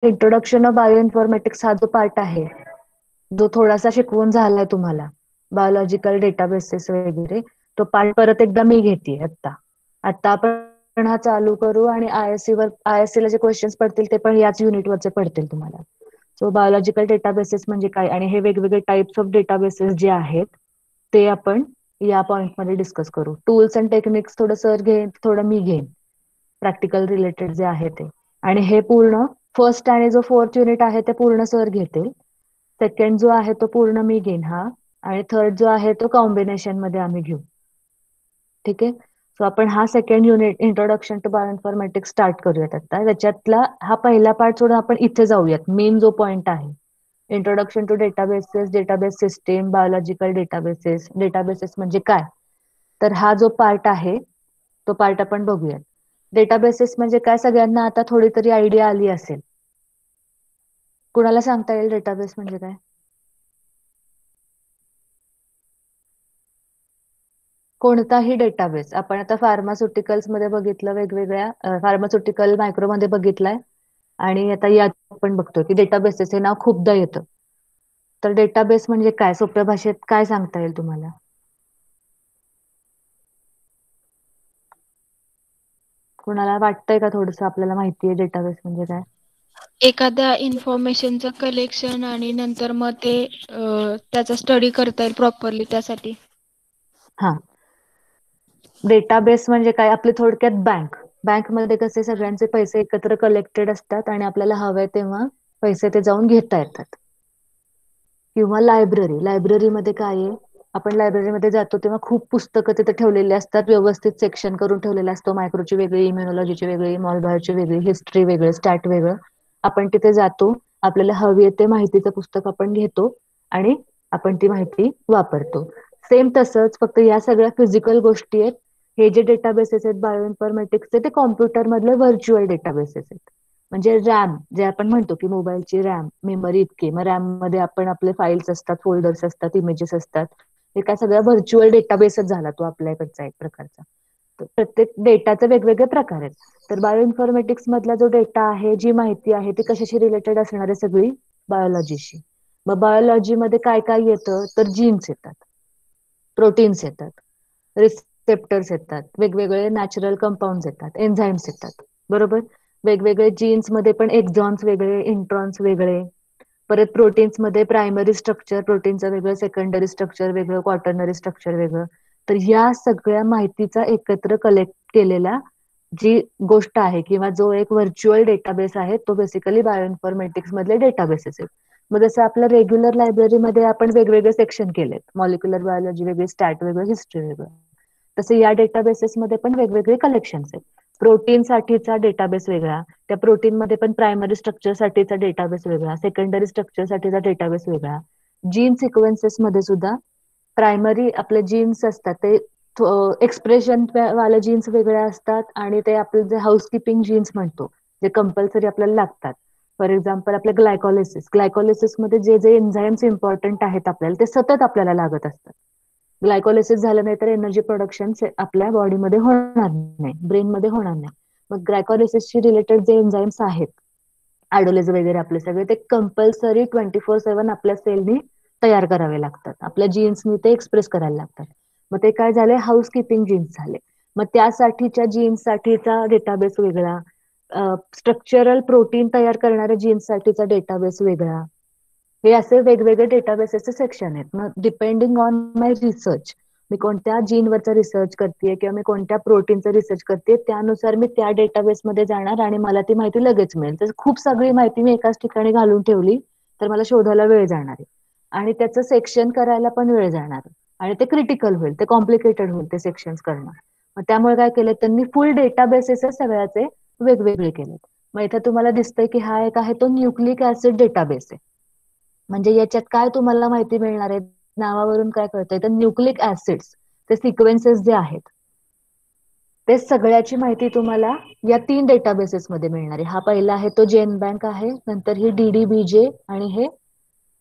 Introduction of बायोइन्फॉर्मॅटिक्स हा जो part आहे, जो थोडासा शिकवून झालाय तुम्हाला, बायोलॉजिकल डेटाबेसेस वगैरे, तो पार्ट परत एकदा मी घेते आता. आता आपण हा चालू करू आणि आयएससी ला जे क्वेश्चन्स पडतील ते पण याच युनिटवरचे पडतील तुम्हाला. सो बायोलॉजिकल डेटाबेसेस म्हणजे काय आणि हे वेगवेगळे टाइप्स ऑफ डेटाबेसेस जे आहेत ते आपण या पॉइंट मध्ये डिस्कस करू. टूल्स अँड टेक्निक्स थोडं सर घेईन, थोडं मी घेईन, प्रॅक्टिकल रिलेटेड जे आहे ते. आणि हे पूर्ण फर्स्ट आणि जो फोर्थ युनिट आहे ते पूर्ण सर घेतील. सेकंड जो आहे तो पूर्ण मी घेईन हा, आणि थर्ड जो आहे तो कॉम्बिनेशन मध्ये आम्ही घेऊ. ठीक आहे. सो आपण हा second unit introduction to bioinformatics start करूयात आता. त्याच्यातला हा पहिला पार्ट सोडून आपण इथे जाऊयात. मेन जो पॉइंट आहे introduction to databases, database system, biological databases. Databases म्हणजे काय, तर हा जो पार्ट आहे तो पार्ट आपण बघूयात. डेटाबेसेस म्हणजे काय सगळ्यांना आता थोडी तरी आयडिया आली असेल. कुणाला सांगता येईल डेटाबेस म्हणजे काय? कोणताही डेटाबेस. आपण आता फार्मास्युटिकल्स मध्ये बघितलं, वेगवेगळ्या फार्मास्युटिकल मायक्रो मध्ये बघितलाय, आणि आता यात आपण बघतोय की डेटाबेसेस हे नाव खूपदा येतं. तर डेटाबेस म्हणजे काय, सोप्या भाषेत काय सांगता येईल तुम्हाला? कुणाला वाटतंय का थोडस आपल्याला माहितीये डेटाबेस म्हणजे काय? एखाद्या इन्फॉर्मेशनचं कलेक्शन आणि नंतर मग ते त्याचा स्टडी करता येईल प्रॉपरली त्यासाठी. हा, डेटाबेस म्हणजे काय, आपले थोडक्यात बँकमध्ये कसे सगळ्यांचे पैसे एकत्र कलेक्टेड असतात आणि आपल्याला हवे तेव्हा पैसे ते जाऊन घेता येतात. किंवा लायब्ररीमध्ये काय आहे, आपण लायब्ररीमध्ये जातो तेव्हा खूप पुस्तकं तिथे ठेवलेली असतात, व्यवस्थित सेक्शन करून ठेवलेला असतो. मायक्रोची वेगळी, इम्युनॉलॉजीची वेगळी, मॉलबायोची वेगळी, हिस्ट्री वेगळं, स्टॅट वेगळं. आपण तिथे जातो, आपल्याला हवी आहे ते माहितीचं पुस्तक आपण घेतो आणि आपण ती माहिती वापरतो. सेम तसंच, फक्त या सगळ्या फिजिकल गोष्टी आहेत. हे जे डेटाबेसेस आहेत बायोइन्फॉर्मॅटिक्सचे, ते कॉम्प्युटर मधले व्हर्च्युअल डेटाबेसेस आहेत. म्हणजे रॅम, जे आपण म्हणतो की मोबाईलची रॅम, मेमरी इतकी, मग रॅम मध्ये आपण आपले फाईल्स असतात, फोल्डर्स असतात, इमेजेस असतात. हे काय सगळा व्हर्च्युअल डेटाबेसच झाला तो आपल्याकडचा एक प्रकारचा. तर प्रत्येक डेटाचे वेगवेगळे प्रकार आहेत. तर बायोइन्फॉर्मॅटिक्स मधला जो डेटा आहे, जी माहिती आहे, ती कशाशी रिलेटेड असणार आहे, सगळी बायोलॉजीशी. मग बायोलॉजीमध्ये काय काय येतं, तर जीन्स येतात, प्रोटीन्स येतात, रिसेप्टर्स येतात, वेगवेगळे नॅचरल कंपाऊंड येतात, एन्झाईम्स येतात. बरोबर. वेगवेगळे जीन्स मध्ये पण एक्झॉन्स वेगळे, इंट्रॉन्स वेगळे. परत प्रोटीन्स मध्ये प्रायमरी स्ट्रक्चर प्रोटीनचं वेगळं, सेकंडरी स्ट्रक्चर वेगळं, क्वाटर्नरी स्ट्रक्चर वेगळं. तर या सगळ्या माहितीचा एकत्र कलेक्ट केलेला जी गोष्ट आहे किंवा जो एक व्हर्च्युअल डेटाबेस आहे, तो बेसिकली बायोइन्फॉर्मॅटिक्स मधले डेटाबेसेस आहेत. मग जसं आपलं रेग्युलर लायब्ररीमध्ये आपण वेगवेगळे सेक्शन केलेत, मॉलिक्युलर बायोलॉजी वेगळे, स्टॅट वेगळं, हिस्ट्री वेगळं, तसे या डेटाबेसेसमध्ये पण वेगवेगळे कलेक्शन्स आहेत. प्रोटीन साठीचा डेटाबेस वेगळा, त्या प्रोटीन मध्ये पण प्रायमरी स्ट्रक्चर साठीचा डेटाबेस वेगळा, सेकंडरी स्ट्रक्चर साठीचा डेटाबेस वेगळा. जीन सिक्वेन्सेस मध्ये सुद्धा प्रायमरी आपले जीन्स असतात ते एक्सप्रेशन वाले जीन्स वेगळे असतात, आणि ते आपले जे हाऊसकीपिंग जीन्स म्हणतो, जे कंपल्सरी आपल्याला लागतात. फॉर एक्झाम्पल आपले ग्लायकोलिसिस मध्ये जे जे एन्झाईम्स इम्पॉर्टंट आहेत आपल्याला, ते सतत आपल्याला लागत असतात. ग्लायकोलिसिस झालं नाही तर एनर्जी प्रोडक्शन आपल्या बॉडीमध्ये होणार नाही, ब्रेनमध्ये होणार नाही. मग ग्लायकोलिसिसशी रिलेटेड जे एन्झाईम्स आहेत, ऍडोलेज वगैरे आपले सगळे, ते कंपल्सरी 24/7 आपल्या सेलनी तयार करावे लागतात, आपल्या जीन्सनी ते एक्सप्रेस करायला लागतात. मग ते काय झाले, हाऊसकीपिंग जीन्स झाले. मग त्यासाठीच्या जीन्स साठीचा डेटाबेस वेगळा, स्ट्रक्चरल प्रोटीन तयार करणाऱ्या जीन्स साठीचा डेटाबेस वेगळा. हे असे वेगवेगळे डेटाबेसेसचे सेक्शन आहेत. मग डिपेंडिंग ऑन माय रिसर्च, मी कोणत्या जीनवरचा रिसर्च करते किंवा मी कोणत्या प्रोटीनचा रिसर्च करते, त्यानुसार मी त्या डेटाबेसमध्ये जाणार आणि मला ती माहिती लगेच मिळेल. तर खूप सगळी माहिती मी एकाच ठिकाणी घालून ठेवली तर मला शोधायला वेळ जाणार आहे, आणि त्याचं सेक्शन करायला पण वेळ जाणार, आणि ते क्रिटिकल होईल, ते कॉम्प्लिकेटेड होईल ते सेक्शन्स करणं. मग त्यामुळे काय केलं त्यांनी, फुल डेटाबेसेस सगळ्याचे वेगवेगळे केले. मग इथे तुम्हाला दिसतंय की हा एक आहे तो न्यूक्लिक ऍसिड डेटाबेस आहे. म्हणजे याच्यात काय तुम्हाला माहिती मिळणार आहे, नावावरून काय कळतंय, तर न्यूक्लिक ऍसिड्स, ते सिक्वेन्सेस जे आहेत, ते सगळ्याची माहिती तुम्हाला या 3 डेटाबेसेस मध्ये मिळणार आहे. हा पहिला आहे तो जेन बँक आहे, नंतर ही DDBJ, आणि हे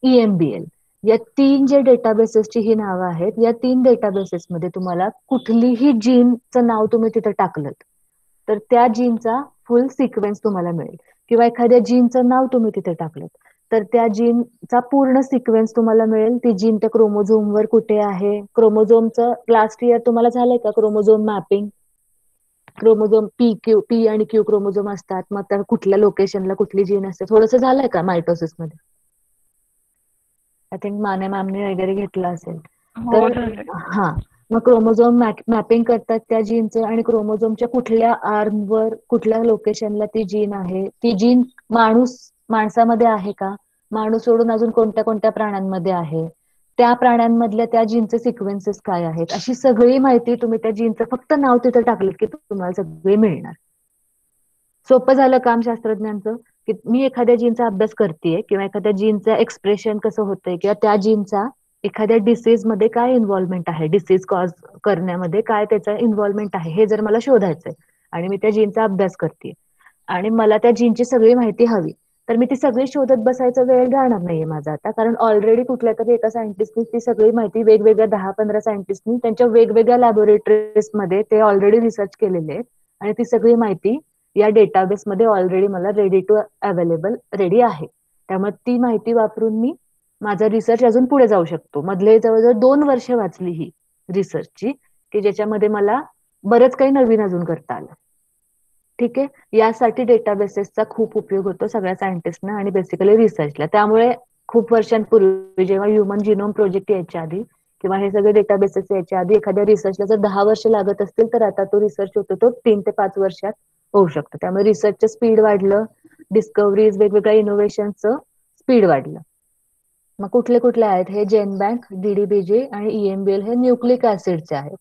EMBL. या 3 जे डेटाबेसेसची ही नावं आहेत, या 3 डेटाबेसेस मध्ये तुम्हाला कुठलीही जीनचं नाव तुम्ही तिथे टाकलं तर त्या जीनचा फुल सिक्वेन्स तुम्हाला मिळेल. किंवा एखाद्या जीनचं नाव तुम्ही तिथे टाकलं तर त्या जीनचा पूर्ण सिक्वेन्स तुम्हाला मिळेल. ती जीन त्या क्रोमोझोमवर कुठे आहे, क्रोमोझोमचं लास्ट इयर तुम्हाला झालंय का क्रोमोझोम मॅपिंग? क्रोमोझोम पी आणि क्यू क्रोमोझोम असतात, मग त्या कुठल्या लोकेशनला कुठली जीन असते, थोडंसं झालंय का मायटोसिस मध्ये? आय थिंक माने मॅमने वगैरे घेतलं असेल. हो तर झालं. हा, मग क्रोमोझोम मॅपिंग करतात त्या जीनचं आणि क्रोमोझोमच्या कुठल्या आर्मवर कुठल्या लोकेशनला ती जीन आहे, ती जीन माणसामध्ये आहे का, माणूस सोडून अजून कोणत्या कोणत्या प्राण्यांमध्ये आहे, त्या प्राण्यांमधल्या त्या जीनचे सिक्वेन्सेस काय आहेत, अशी सगळी माहिती तुम्ही त्या जीनचं फक्त नाव तिथे टाकलं की तुम्हाला सगळी मिळणार. सोपं झालं काम शास्त्रज्ञांचं, की मी एखाद्या जीनचा अभ्यास करतेय किंवा एखाद्या जीनचं एक्सप्रेशन कसं होतंय किंवा त्या जीनचा एखाद्या डिसीज मध्ये काय इन्व्हॉल्वमेंट आहे, डिसीज कॉज करण्यामध्ये काय त्याचा इन्व्हॉल्वमेंट आहे, हे जर मला शोधायचंय आणि मी त्या जीनचा अभ्यास करते आणि मला त्या जीनची सगळी माहिती हवी, तर मी ती सगळी शोधत बसायचा वेळ जाणार नाहीये माझा आता, कारण ऑलरेडी कुठल्या तरी एका सायंटिस्टनी ती सगळी माहिती वेगवेगळ्या 10-15 सायंटिस्टनी त्यांच्या वेगवेगळ्या लॅबोरेटरीज मध्ये ते ऑलरेडी रिसर्च केलेले आहेत आणि ती सगळी माहिती या डेटाबेस मध्ये ऑलरेडी मला रेडी टू अवेलेबल रेडी आहे. त्यामुळे ती माहिती वापरून मी माझा रिसर्च अजून पुढे जाऊ शकतो. मधले जवळजवळ 2 वर्ष वाचली ही रिसर्चची, की ज्याच्यामध्ये मला बरंच काही नवीन अजून करता आलं. ठीक आहे, यासाठी डेटाबेसेसचा खूप उपयोग होतो सगळ्या सायंटिस्टना आणि बेसिकली रिसर्चला. त्यामुळे खूप वर्षांपूर्वी जेव्हा ह्युमन जिनोम प्रोजेक्ट यायच्या आधी किंवा हे सगळे डेटाबेसेस यायच्या आधी एखाद्या रिसर्चला जर 10 वर्ष लागत असतील, तर आता तो रिसर्च होतो तो 3 ते 5 वर्षात होऊ शकतं. त्यामुळे रिसर्चचं स्पीड वाढलं, डिस्कव्हरीज वेगवेगळ्या इनोव्हेशनचं स्पीड वाढलं. मग कुठले कुठले आहेत हे? जेनबँक, डीडीबीजी आणि ईएमबीएल हे न्यूक्लिक ऍसिडचे आहेत.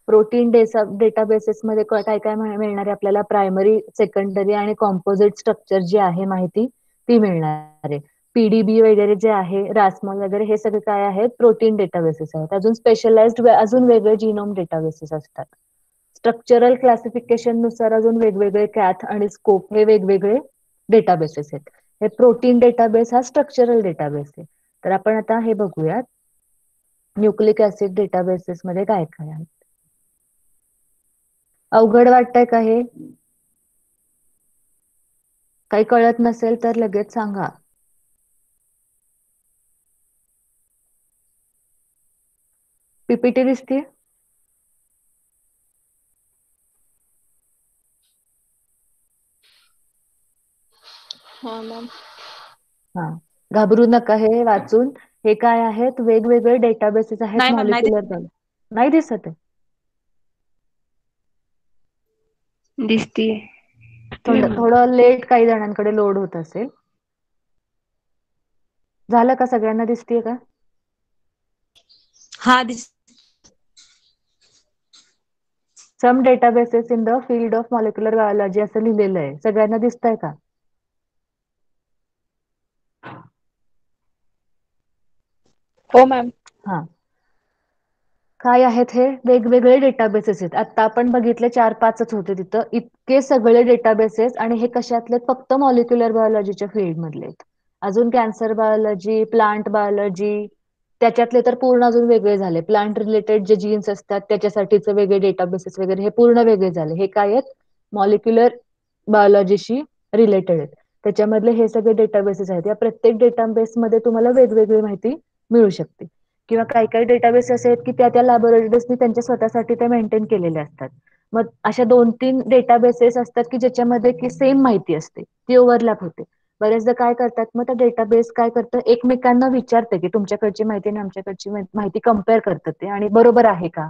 प्रोटीन डेटाबेसेस मध्ये काय काय मिळणार आहे आपल्याला? प्रायमरी, सेकंडरी आणि कॉम्पोजिट स्ट्रक्चर जी आहे माहिती ती मिळणार आहे. पीडीबी वगैरे जे आहे, रासमोल वगैरे, हे सगळे काय आहेत? प्रोटीन डेटाबेसेस आहेत. अजून स्पेशलाइज्ड अजून वेगळे जीनोम डेटाबेसेस असतात. स्ट्रक्चरल क्लासिफिकेशन नुसार अजून वेगवेगळे कॅथ आणि स्कोप हे वेगवेगळे डेटाबेसेस आहेत. हे प्रोटीन डेटाबेस हा स्ट्रक्चरल डेटाबेस आहे. तर आपण आता हे बघूयात न्यूक्लिक ऍसिड डेटाबेसेस मध्ये काय काय आहे. अवघड वाटतंय का हे? काही कळत नसेल तर लगेच सांगा. पीपीटी दिसते? हा मॅम. हा, घाबरू नका. हे वाचून, हे काय आहेत? वेगवेगळे डेटाबेसेस आहेत नाही मॅम, नाही मॉलिक्युलर बॉडी. नाही दिसत आहे? दिसतीये. थोडं लेट काही जणांकडे लोड होत असेल. झालं का? सगळ्यांना दिसतीये का? हा some databases in the field of molecular biology असं लिहिलेलं आहे. सगळ्यांना दिसतंय का? हो मॅम. हा, काय आहेत हे? वेगवेगळे डेटाबेसेस आहेत. आता आपण बघितले 4-5च होते तिथं, इतके सगळे डेटाबेसेस. आणि हे कशातले? फक्त मॉलिक्युलर बायोलॉजीच्या फील्ड मधले आहेत. अजून कॅन्सर बायोलॉजी, प्लांट बायोलॉजी, त्याच्यातले तर पूर्ण अजून वेगळे झाले. प्लांट रिलेटेड जे जीन्स असतात त्याच्यासाठीचे वेगळे डेटाबेसेस वगैरे हे पूर्ण वेगळे झाले. हे काय आहेत? मॉलिक्युलर बायोलॉजीशी रिलेटेड आहेत. त्याच्यामधले हे सगळे डेटाबेसेस आहेत. या प्रत्येक डेटाबेसमध्ये तुम्हाला वेगवेगळी माहिती मिळू शकते. किंवा काही काही डेटाबेस असे आहेत की त्या लॅबोरेटरीजनी त्यांच्या स्वतःसाठी ते मेंटेन केलेले असतात. मग अशा 2-3 डेटाबेसेस असतात की ज्याच्यामध्ये की सेम माहिती असते, ती ओव्हरलॅप होते. बरेचदा काय करतात, मग त्या डेटाबेस काय करतं, एकमेकांना विचारते की तुमच्याकडची माहिती आणि आमच्याकडची माहिती कम्पेअर करतात ते आणि बरोबर आहे का,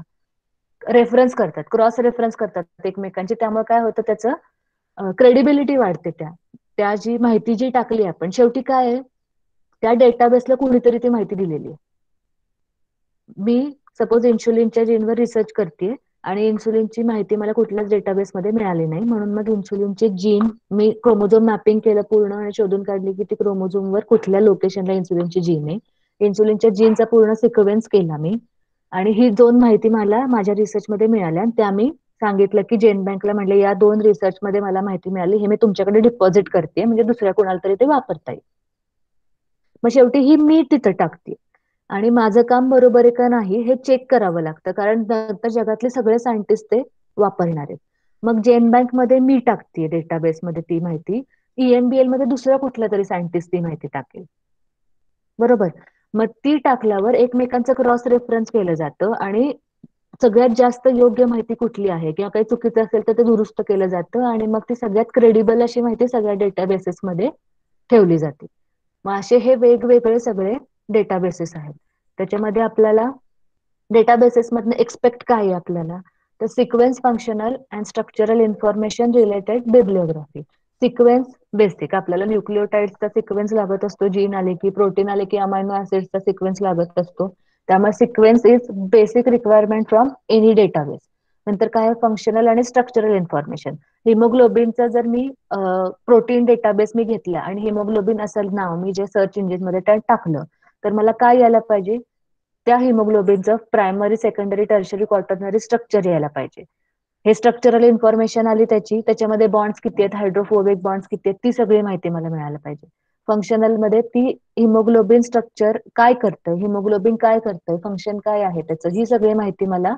रेफरन्स करतात, क्रॉस रेफरन्स करतात एकमेकांची. त्यामुळे काय होतं, त्याचं क्रेडिबिलिटी वाढते. त्या जी माहिती जी टाकली आपण, शेवटी काय आहे, त्या डेटाबेसला कुणीतरी ती माहिती दिलेली आहे. मी सपोज इन्शुलिनच्या जीनवर रिसर्च करते आणि इन्सुलिनची माहिती मला कुठल्याच डेटाबेसमध्ये मिळाली नाही, म्हणून मग इन्सुलिनचे जीन मी क्रोमोझोम मॅपिंग केलं पूर्ण आणि शोधून काढली की ती क्रोमोझोमवर कुठल्या लोकेशनला इन्सुलिनची जीन आहे. इन्सुलिनच्या जीनचा पूर्ण सिक्वेन्स केला मी आणि ही 2 माहिती मला माझ्या रिसर्चमध्ये मिळाल्या आणि त्या मी सांगितलं की जेन बँकला, म्हणले या 2 रिसर्चमध्ये मला माहिती मिळाली, हे मी तुमच्याकडे डिपॉझिट करते, म्हणजे दुसऱ्या कोणाला तरी ते वापरता येईल. मग शेवटी ही मी तिथं टाकते आणि माझं काम बरोबर आहे का नाही हे चेक करावं लागतं, कारण नंतर जगातले सगळे सायंटिस्ट ते वापरणार आहेत. मग जेन बँक मध्ये मी टाकते डेटाबेसमध्ये ती माहिती. EMBL मध्ये दुसऱ्या कुठल्या तरी सायंटिस्ट ती माहिती टाकेल. बरोबर. मग ती टाकल्यावर एकमेकांचं क्रॉस रेफरन्स केलं जातं आणि सगळ्यात जास्त योग्य माहिती कुठली आहे किंवा काही चुकीचं असेल तर ते दुरुस्त केलं जातं आणि मग ती सगळ्यात क्रेडिबल अशी माहिती सगळ्या डेटाबेसेस मध्ये ठेवली जाते. मग असे हे वेगवेगळे सगळे डेटाबेसेस आहेत. त्याच्यामध्ये आपल्याला डेटाबेसेस मधनं एक्सपेक्ट काय आहे आपल्याला, तर sequence, functional and structural information related bibliography. Sequence basic आपल्याला न्यूक्लिओटाइड्सचा सिक्वेन्स लागत असतो, जीन आले की, प्रोटीन आले की अमायनो ऍसिडचा सिक्वेन्स लागत असतो. त्यामुळे sequence is basic requirement from any database. नंतर काय फंक्शनल आणि स्ट्रक्चरल इन्फॉर्मेशन. हिमोग्लोबिनचा जर मी प्रोटीन डेटाबेस मी घेतला आणि हिमोग्लोबिन असेल नाव मी जे सर्च इंजिन मध्ये त्यात टाकलं, तर मला काय यायला पाहिजे, त्या हिमोग्लोबिनचं primary, secondary, tertiary, quaternary structure यायला पाहिजे. हे स्ट्रक्चरल इन्फॉर्मेशन आली त्याच्यामध्ये बॉन्ड्स किती आहेत, हायड्रोफोबिक बॉन्ड्स किती आहेत, ती सगळी माहिती मला मिळायला पाहिजे. फंक्शनल मध्ये ती हिमोग्लोबिन स्ट्रक्चर काय करतं, हिमोग्लोबिन काय करतं, फंक्शन काय आहे त्याचं, ही सगळी माहिती मला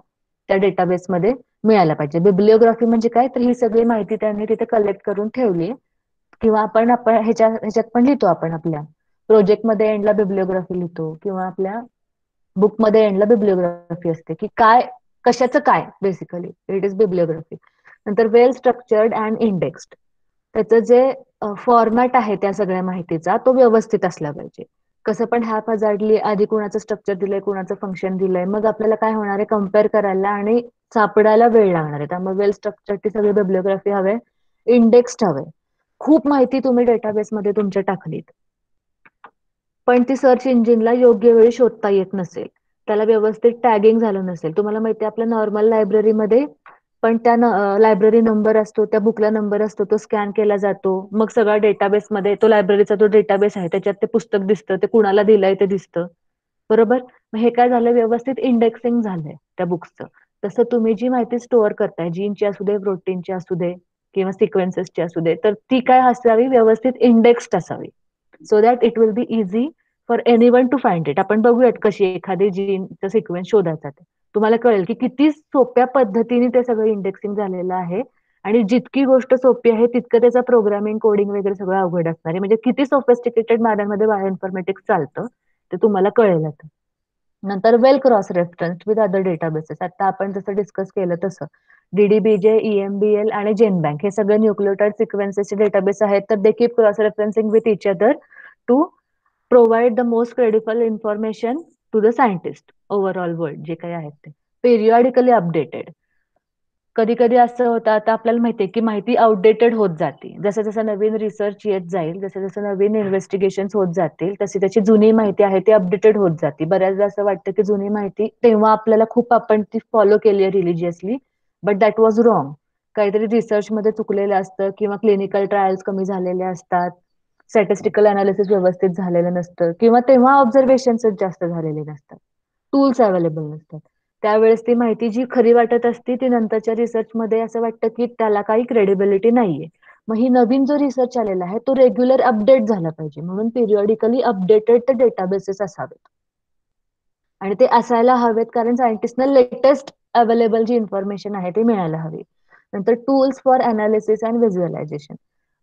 त्या डेटाबेसमध्ये मिळायला पाहिजे. बिब्लिओग्राफी म्हणजे काय, तर ही सगळी माहिती त्यांनी तिथे कलेक्ट करून ठेवली किंवा आपण आपण ह्याच्यात पण लिहितो, आपण आपल्या प्रोजेक्टमध्ये एंडला बिब्लिओग्राफी लिहितो किंवा आपल्या बुकमध्ये एंडला बिब्लिओग्राफी असते की काय कशाचं काय, बेसिकली इट इज बिब्लिओग्राफी. नंतर वेल स्ट्रक्चर्ड अँड इंडेक्स्ड. त्याचं जे फॉर्मॅट आहे त्या सगळ्या माहितीचा तो व्यवस्थित असला पाहिजे. कसं पण हॅप हजार्डली आधी कुणाचं स्ट्रक्चर दिलंय, कुणाचं फंक्शन दिलंय, मग आपल्याला काय होणार आहे, कम्पेअर करायला आणि सापडायला वेळ लागणार आहे. त्यामुळे वेल स्ट्रक्चरची सगळी बिब्लिओग्राफी हवे, इंडेक्स्ड हवे. खूप माहिती तुम्ही डेटाबेसमध्ये तुमच्या टाकलीत पण ती सर्च इंजिनला योग्य वेळी शोधता येत नसेल, त्याला व्यवस्थित टॅगिंग झालं नसेल. तुम्हाला माहिती आहे आपल्या नॉर्मल लायब्ररीमध्ये पण त्या लायब्ररी नंबर असतो, त्या बुकला नंबर असतो, तो स्कॅन केला जातो, मग सगळा डेटाबेसमध्ये तो लायब्ररीचा जो डेटाबेस आहे त्याच्यात ते पुस्तक दिसतं, ते कुणाला दिलंय ते दिसतं. बरोबर. मग हे काय झालं, व्यवस्थित इंडेक्सिंग झालंय त्या बुक्सचं. तसं तुम्ही जी माहिती स्टोअर करताय, जीनची असू दे, प्रोटीनची असू दे किंवा सिक्वेन्सेसची असू दे, तर ती काय असावी, व्यवस्थित इंडेक्स्ड असावी, so that it will be easy for anyone to find it. आपण बघूयात कशी एखादी जीनचा सिक्वेन्स शोधायचा, तुम्हाला कळेल की किती सोप्या पद्धतीने ते सगळं इंडेक्सिंग झालेलं आहे आणि जितकी गोष्ट सोपी आहे तितकं त्याचं प्रोग्रामिंग, कोडिंग वगैरे सगळं अवघड असणार आहे. म्हणजे किती सोफिस्टिकेटेड मॅनरमध्ये बायोइन्फॉर्मॅटिक्स चालतं ते तुम्हाला कळेल आता. नंतर well cross reference with other databases. आता आपण जसं डिस्कस केलं तसं DDBJ, EMBL आणि जेनबँक हे सगळे न्यूक्लियोटाइड सिक्वेन्सेसचे डेटाबेस आहेत, तर they keep cross referencing with each other to provide the most credible information to the scientist overall world जे काही आहेत ते. Periodically updated. कधी कधी असं होतं, आता आपल्याला माहितीये की माहिती आउटडेटेड होत जाते, जसं जसं नवीन रिसर्च येत जाईल, जसं जसं नवीन इन्व्हेस्टिगेशन होत जातील, तशी त्याची जुनी माहिती आहे ती अपडेटेड होत जाते. बऱ्याचदा असं वाटतं की जुनी माहिती तेव्हा आपल्याला खूप आपण ती फॉलो केली आहे religiously, but that was wrong. काहीतरी रिसर्च मध्ये चुकलेलं असतं किंवा क्लिनिकल ट्रायल्स कमी झालेले असतात, स्टॅटिस्टिकल अनालिसिस व्यवस्थित झालेलं नसतं किंवा तेव्हा ऑब्झर्वेशन्स जास्त झालेले नसतात, टूल्स अवेलेबल नसतात. त्यावेळेस ती माहिती जी खरी वाटत असते ती नंतरच्या रिसर्चमध्ये असं वाटतं की त्याला काही क्रेडिबिलिटी नाहीये. मग ही नवीन जो रिसर्च आलेला आहे तो रेग्युलर अपडेट झाला पाहिजे, म्हणून पिरियॉडिकली अपडेटेड ते डेटाबेसेस असावेत आणि ते असायला हवेत कारण सायंटिस्टना लेटेस्ट अवेलेबल जी इन्फॉर्मेशन आहे ती मिळायला हवी. नंतर tools for analysis and visualisation.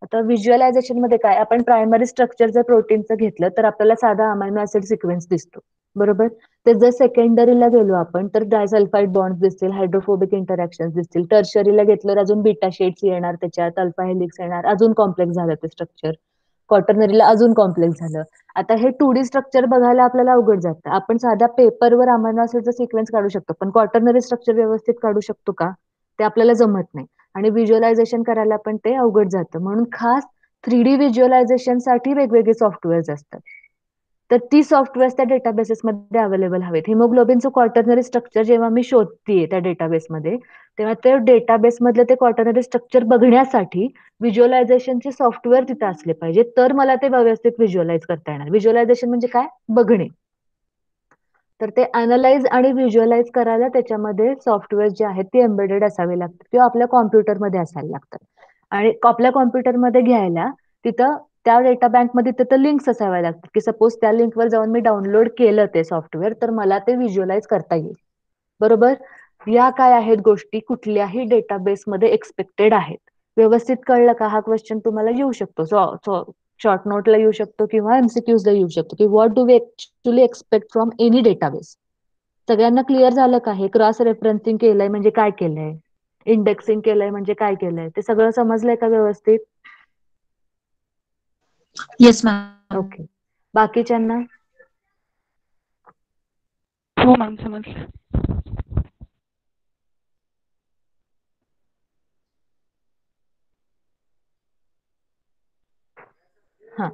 आता व्हिज्युअलायझेशन मध्ये काय, आपण प्रायमरी स्ट्रक्चर जर प्रोटीनचं घेतलं तर आपल्याला साधा अमायनो ऍसिड सिक्वेन्स दिसतो, बरोबर. ते जर सेकंडरीला गेलो आपण तर डायसल्फाइड बॉन्ड दिसतील, हायड्रोफोबिक इंटरॅक्शन दिसतील. टर्शरीला घेतलं अजून बीटा शेड्स येणार, त्याच्यात अल्फा हेलिक्स येणार, अजून कॉम्प्लेक्स झालं ते स्ट्रक्चर. क्वाटर्नरीला अजून कॉम्प्लेक्स झालं. आता हे 2D स्ट्रक्चर बघायला आपल्याला अवघड जातं. आपण साध्या पेपरवर अमायनो ऍसिडचा सिक्वेन्स काढू शकतो, पण क्वाटर्नरी स्ट्रक्चर व्यवस्थित काढू शकतो का, ते आपल्याला जमत नाही आणि व्हिज्युअलायझेशन करायला पण ते अवघड जातं. म्हणून खास 3D व्हिज्युअलायझेशन साठी वेगवेगळे सॉफ्टवेअर्स असतात, तर ती सॉफ्टवेअर त्या डेटाबेसेसमध्ये अवेलेबल हवेत. हिमोग्लोबिनचं क्वाटर्नरी स्ट्रक्चर जेव्हा मी शोधतीये त्या डेटाबेसमध्ये, तेव्हा ते डेटाबेस मधलं ते क्वाटर्नरी स्ट्रक्चर बघण्यासाठी व्हिज्युअलायझेशनचे सॉफ्टवेअर तिथे असले पाहिजे, तर मला ते व्यवस्थित व्हिज्युअलाइज करता येणार. व्हिज्युअलायझेशन म्हणजे काय, बघणे. तर ते अनालाइज आणि व्हिज्युअलाइज करायला त्याच्यामध्ये सॉफ्टवेअर जे आहेत ते एम्बेडेड असावे लागतात किंवा आपल्या कॉम्प्युटरमध्ये असायला लागतात. आणि आपल्या कॉम्प्युटरमध्ये घ्यायला तिथं त्या डेटा बँकमध्ये तिथं लिंक्स असाव्या लागतात की सपोज त्या लिंकवर जाऊन मी डाउनलोड केलं ते सॉफ्टवेअर तर मला ते व्हिज्युअलाइज करता येईल, बरोबर. या काय आहेत गोष्टी कुठल्याही डेटाबेसमध्ये एक्सपेक्टेड आहेत. व्यवस्थित कळलं का? हा क्वेश्चन तुम्हाला येऊ शकतो, शॉर्ट नोटला येऊ शकतो किंवा एमसीक्यूज ला येऊ शकतो की what do we actually expect from any database. सगळ्यांना क्लिअर झालं का? हे क्रॉस रेफरन्सिंग केलंय म्हणजे काय केलंय, इंडेक्सिंग केलंय म्हणजे काय केलंय, ते सगळं समजलंय का व्यवस्थित? Yes ma'am. ओके. बाकीच्यांना? हो मॅम, समजलं. हा,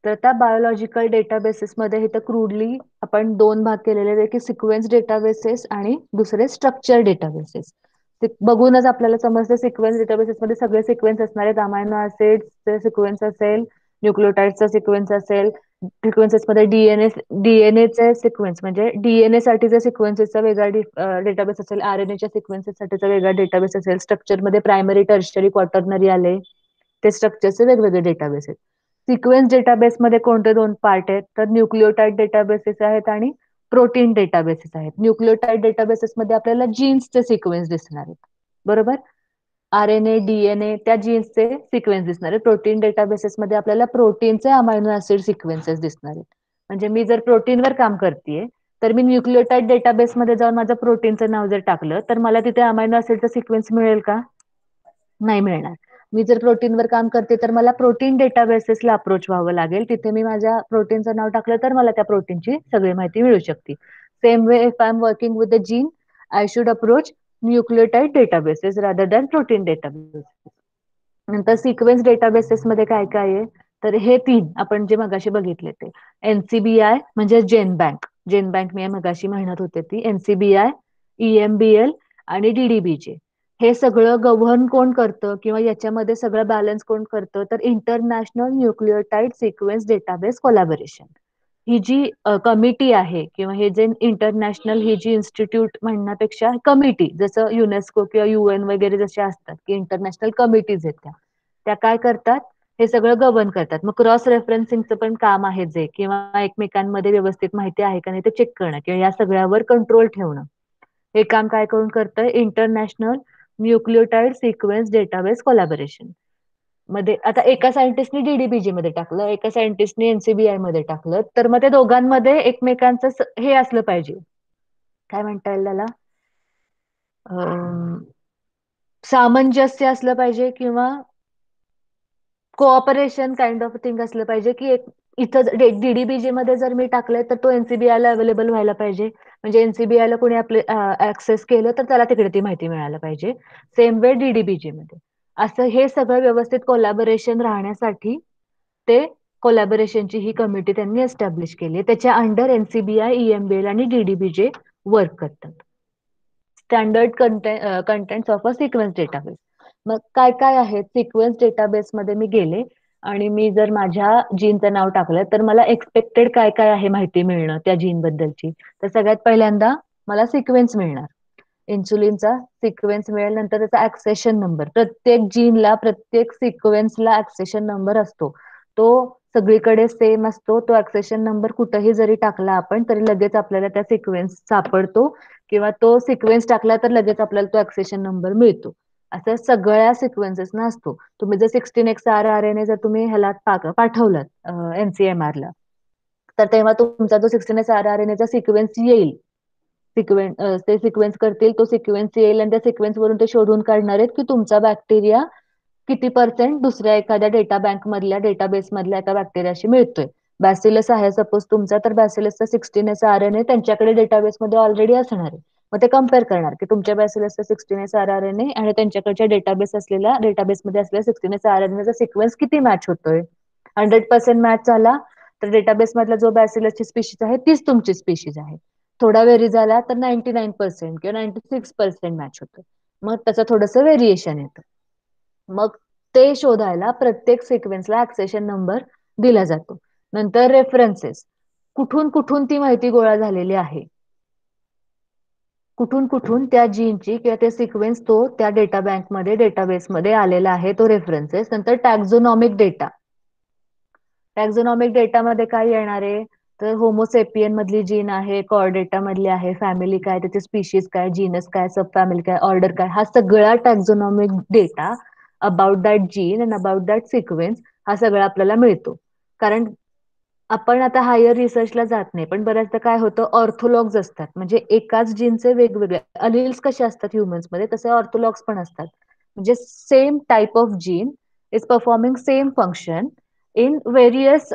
तर आता बायोलॉजिकल डेटाबेसेसमध्ये हे तर क्रूडली आपण दोन भाग केलेले आहेत, की सिक्वेन्स डेटाबेसेस आणि दुसरे स्ट्रक्चर डेटाबेसेस. ते बघूनच आपल्याला समजतं सिक्वेन्स डेटाबेसेसमध्ये सगळे सिक्वेन्स असणार आहेत. अमायनो ऍसिडचे सिक्वेन्स असेल, न्यूक्लियोटाइडचा सिक्वेन्स असेल, सिक्वेन्सेसमध्ये डीएनएचे सिक्वेन्स म्हणजे डीएनए साठीचा सिक्वेन्सेसचा वेगळा डेटाबेस असेल, आरएनएच्या सिक्वेन्सेससाठीचा वेगळा डेटाबेस असेल, स्ट्रक्चरमध्ये प्रायमरी, टर्शरी, क्वाटर्नरी आले ते स्ट्रक्चरचे वेगवेगळे डेटाबेस आहेत. सिक्वेन्स डेटाबेसमध्ये कोणते दोन पार्ट आहेत? तर न्यूक्लियोटाइड डेटाबेसेस आहेत आणि प्रोटीन डेटाबेसेस आहेत. न्यूक्लियोटाइड डेटाबेसेसमध्ये आपल्याला जीन्सचे सिक्वेन्स दिसणार आहेत, बरोबर? आरएनए, डीएनए त्या जीन्सचे सिक्वेन्स दिसणार आहेत. प्रोटीन डेटाबेसेसमध्ये आपल्याला प्रोटीनचे अमायनो ऍसिड सिक्वेन्सेस दिसणार आहेत. म्हणजे मी जर प्रोटीनवर काम करतेय तर मी न्यूक्लियोटाइड डेटाबेसमध्ये जाऊन माझं प्रोटीनचं नाव जर टाकलं तर मला तिथे अमायनो ऍसिडचा सिक्वेन्स मिळेल का? नाही मिळणार. मी जर प्रोटीनवर काम करते तर मला प्रोटीन डेटाबेसेसला अप्रोच व्हावं लागेल. तिथे मी माझ्या प्रोटीनचं नाव टाकलं तर मला त्या प्रोटीनची सगळी माहिती मिळू शकते. Same way if I am working with the gene, I should approach nucleotide databases rather than protein databases. नंतर सिक्वेन्स डेटाबेसेसमध्ये काय काय आहे? तर हे तीन आपण जे मगाशी बघितले ते एनसीबीआय म्हणजे जेन बँक मी मगाशी म्हणत होते ती एनसीबीआय, ईएमबीएल आणि डीडीबीजे. हे सगळं गव्हर्न कोण करतं किंवा याच्यामध्ये सगळं बॅलन्स कोण करतं? तर international nucleotide sequence database collaboration. ही जी कमिटी आहे किंवा हे जे इंटरनॅशनल ही जी इन्स्टिट्यूट म्हणण्यापेक्षा कमिटी, जसं युनेस्को किंवा युएन वगैरे जसे असतात की इंटरनॅशनल कमिटीज आहेत, त्या काय करतात? हे सगळं गव्हर्न करतात. मग क्रॉस रेफरन्सिंगचं पण काम आहे जे, किंवा एकमेकांमध्ये व्यवस्थित माहिती आहे का नाही ते चेक करणं किंवा या सगळ्यावर कंट्रोल ठेवणं, हे काम काय करून करतंय? International nucleotide sequence database collaboration मध्ये. आता एका सायंटिस्टनी डीडीबीजे मध्ये टाकलं, एका सायंटिस्टनी एनसीबीआय मध्ये टाकलं, तर मग त्या दोघांमध्ये एकमेकांचं हे असलं पाहिजे, काय म्हणता येईल त्याला, सामंजस्य असलं पाहिजे किंवा कोऑपरेशन काइंड ऑफ थिंग असलं पाहिजे, की इथं डीडीबीजे मध्ये जर मी टाकलंय तर तो एनसीबीआय ला अवेलेबल व्हायला पाहिजे. म्हणजे एनसीबीआय ला कोणी आपले ऍक्सेस केलं तर त्याला तिकडे ती माहिती मिळायला पाहिजे. सेम वे डीडीबीजे मध्ये असं हे सगळं व्यवस्थित कोलॅबोरेशन राहण्यासाठी ते कोलॅबोरेशनची ही कमिटी त्यांनी एस्टॅब्लिश केली आहे. त्याच्या अंडर एनसीबीआय, ईएमबीएल आणि डीडीबीजे वर्क करतात. Standard contents of a sequence database. मग काय काय आहेत सिक्वेन्स डेटाबेस मध्ये? मी गेले आणि मी जर माझ्या जीनचं नाव टाकलं तर मला एक्सपेक्टेड काय काय आहे माहिती मिळणं त्या जीन बद्दलची. तर सगळ्यात पहिल्यांदा मला सिक्वेन्स मिळणार, इन्सुलिनचा सिक्वेन्स मिळेल. नंतर त्याचा ऍक्सेशन नंबर, प्रत्येक जीनला प्रत्येक सिक्वेन्सला ऍक्सेशन नंबर असतो, तो सगळीकडे सेम असतो. तो ऍक्सेशन नंबर कुठेही जरी टाकला आपण तरी लगेच आपल्याला त्या सिक्वेन्स सापडतो, किंवा तो सिक्वेन्स टाकला तर लगेच आपल्याला तो ऍक्सेशन नंबर मिळतो. असं सगळ्या सिक्वेन्सेसना असतो. तुम्ही जर 16XR RNA जर तुम्ही ह्याला पाठवलं एनसीएमआर ला, तर तेव्हा तुमचा जो 16XR RNA चा सिक्वेन्स येईल, ते सिक्वेन्स करतील, तो सिक्वेन्स येईल आणि त्या सिक्वेन्स वरून ते शोधून काढणार आहेत की तुमचा बॅक्टेरिया किती % दुसऱ्या एखाद्या डेटा बँक मधल्या, डेटाबेस मधल्या एका बॅक्टेरियाशी मिळतोय. बॅसिलस आहे सपोज तुमचा, तर बॅसिलसचा 16S RNA त्यांच्याकडे डेटाबेसमध्ये ऑलरेडी असणार आहे. मग ते कम्पेअर करणार की तुमच्या बॅसिलसचा 16S RNA आणि त्यांच्याकडच्या डेटाबेसमध्ये असलेल्या 16S RNA चा सिक्वेन्स किती मॅच होतोय. 100% मॅच झाला तर डेटाबेस मधला जो बॅसिलसची स्पीशीज आहे तीच तुमची स्पीशीज आहे. थोडा व्हेरी झाला तर 99% किंवा 96% मॅच होतो. मग त्याचं थोडंसं व्हेरिएशन येतं. मग ते शोधायला प्रत्येक सिक्वेन्सला ऍक्सेशन नंबर दिला जातो. नंतर रेफरन्सेस, कुठून कुठून ती माहिती गोळा झालेली आहे, कुठून कुठून त्या जीनची किंवा ते सिक्वेन्स तो त्या डेटा बँकमध्ये, डेटाबेसमध्ये आलेला आहे, तो रेफरन्सेस. नंतर टॅक्झोनॉमिक डेटा. टॅक्झोनॉमिक डेटामध्ये काय येणार आहे, तर होमोसेपियन मधली जीन आहे, कॉर्डेटा मधली आहे, फॅमिली काय, त्याचे स्पीशीज काय, जीनस काय, सब फॅमिली काय, ऑर्डर काय, हा सगळा taxonomic data about that gene and about that sequence हा सगळा आपल्याला मिळतो. कारण आपण आता हायर रिसर्चला जात नाही, पण बऱ्याचदा काय होतं, ऑर्थोलॉग्स असतात, म्हणजे एकाच जीनचे वेगवेगळे अलिल्स कसे असतात ह्युमन्समध्ये, तसे ऑर्थोलॉग्स पण असतात. म्हणजे same type of gene is performing same function in various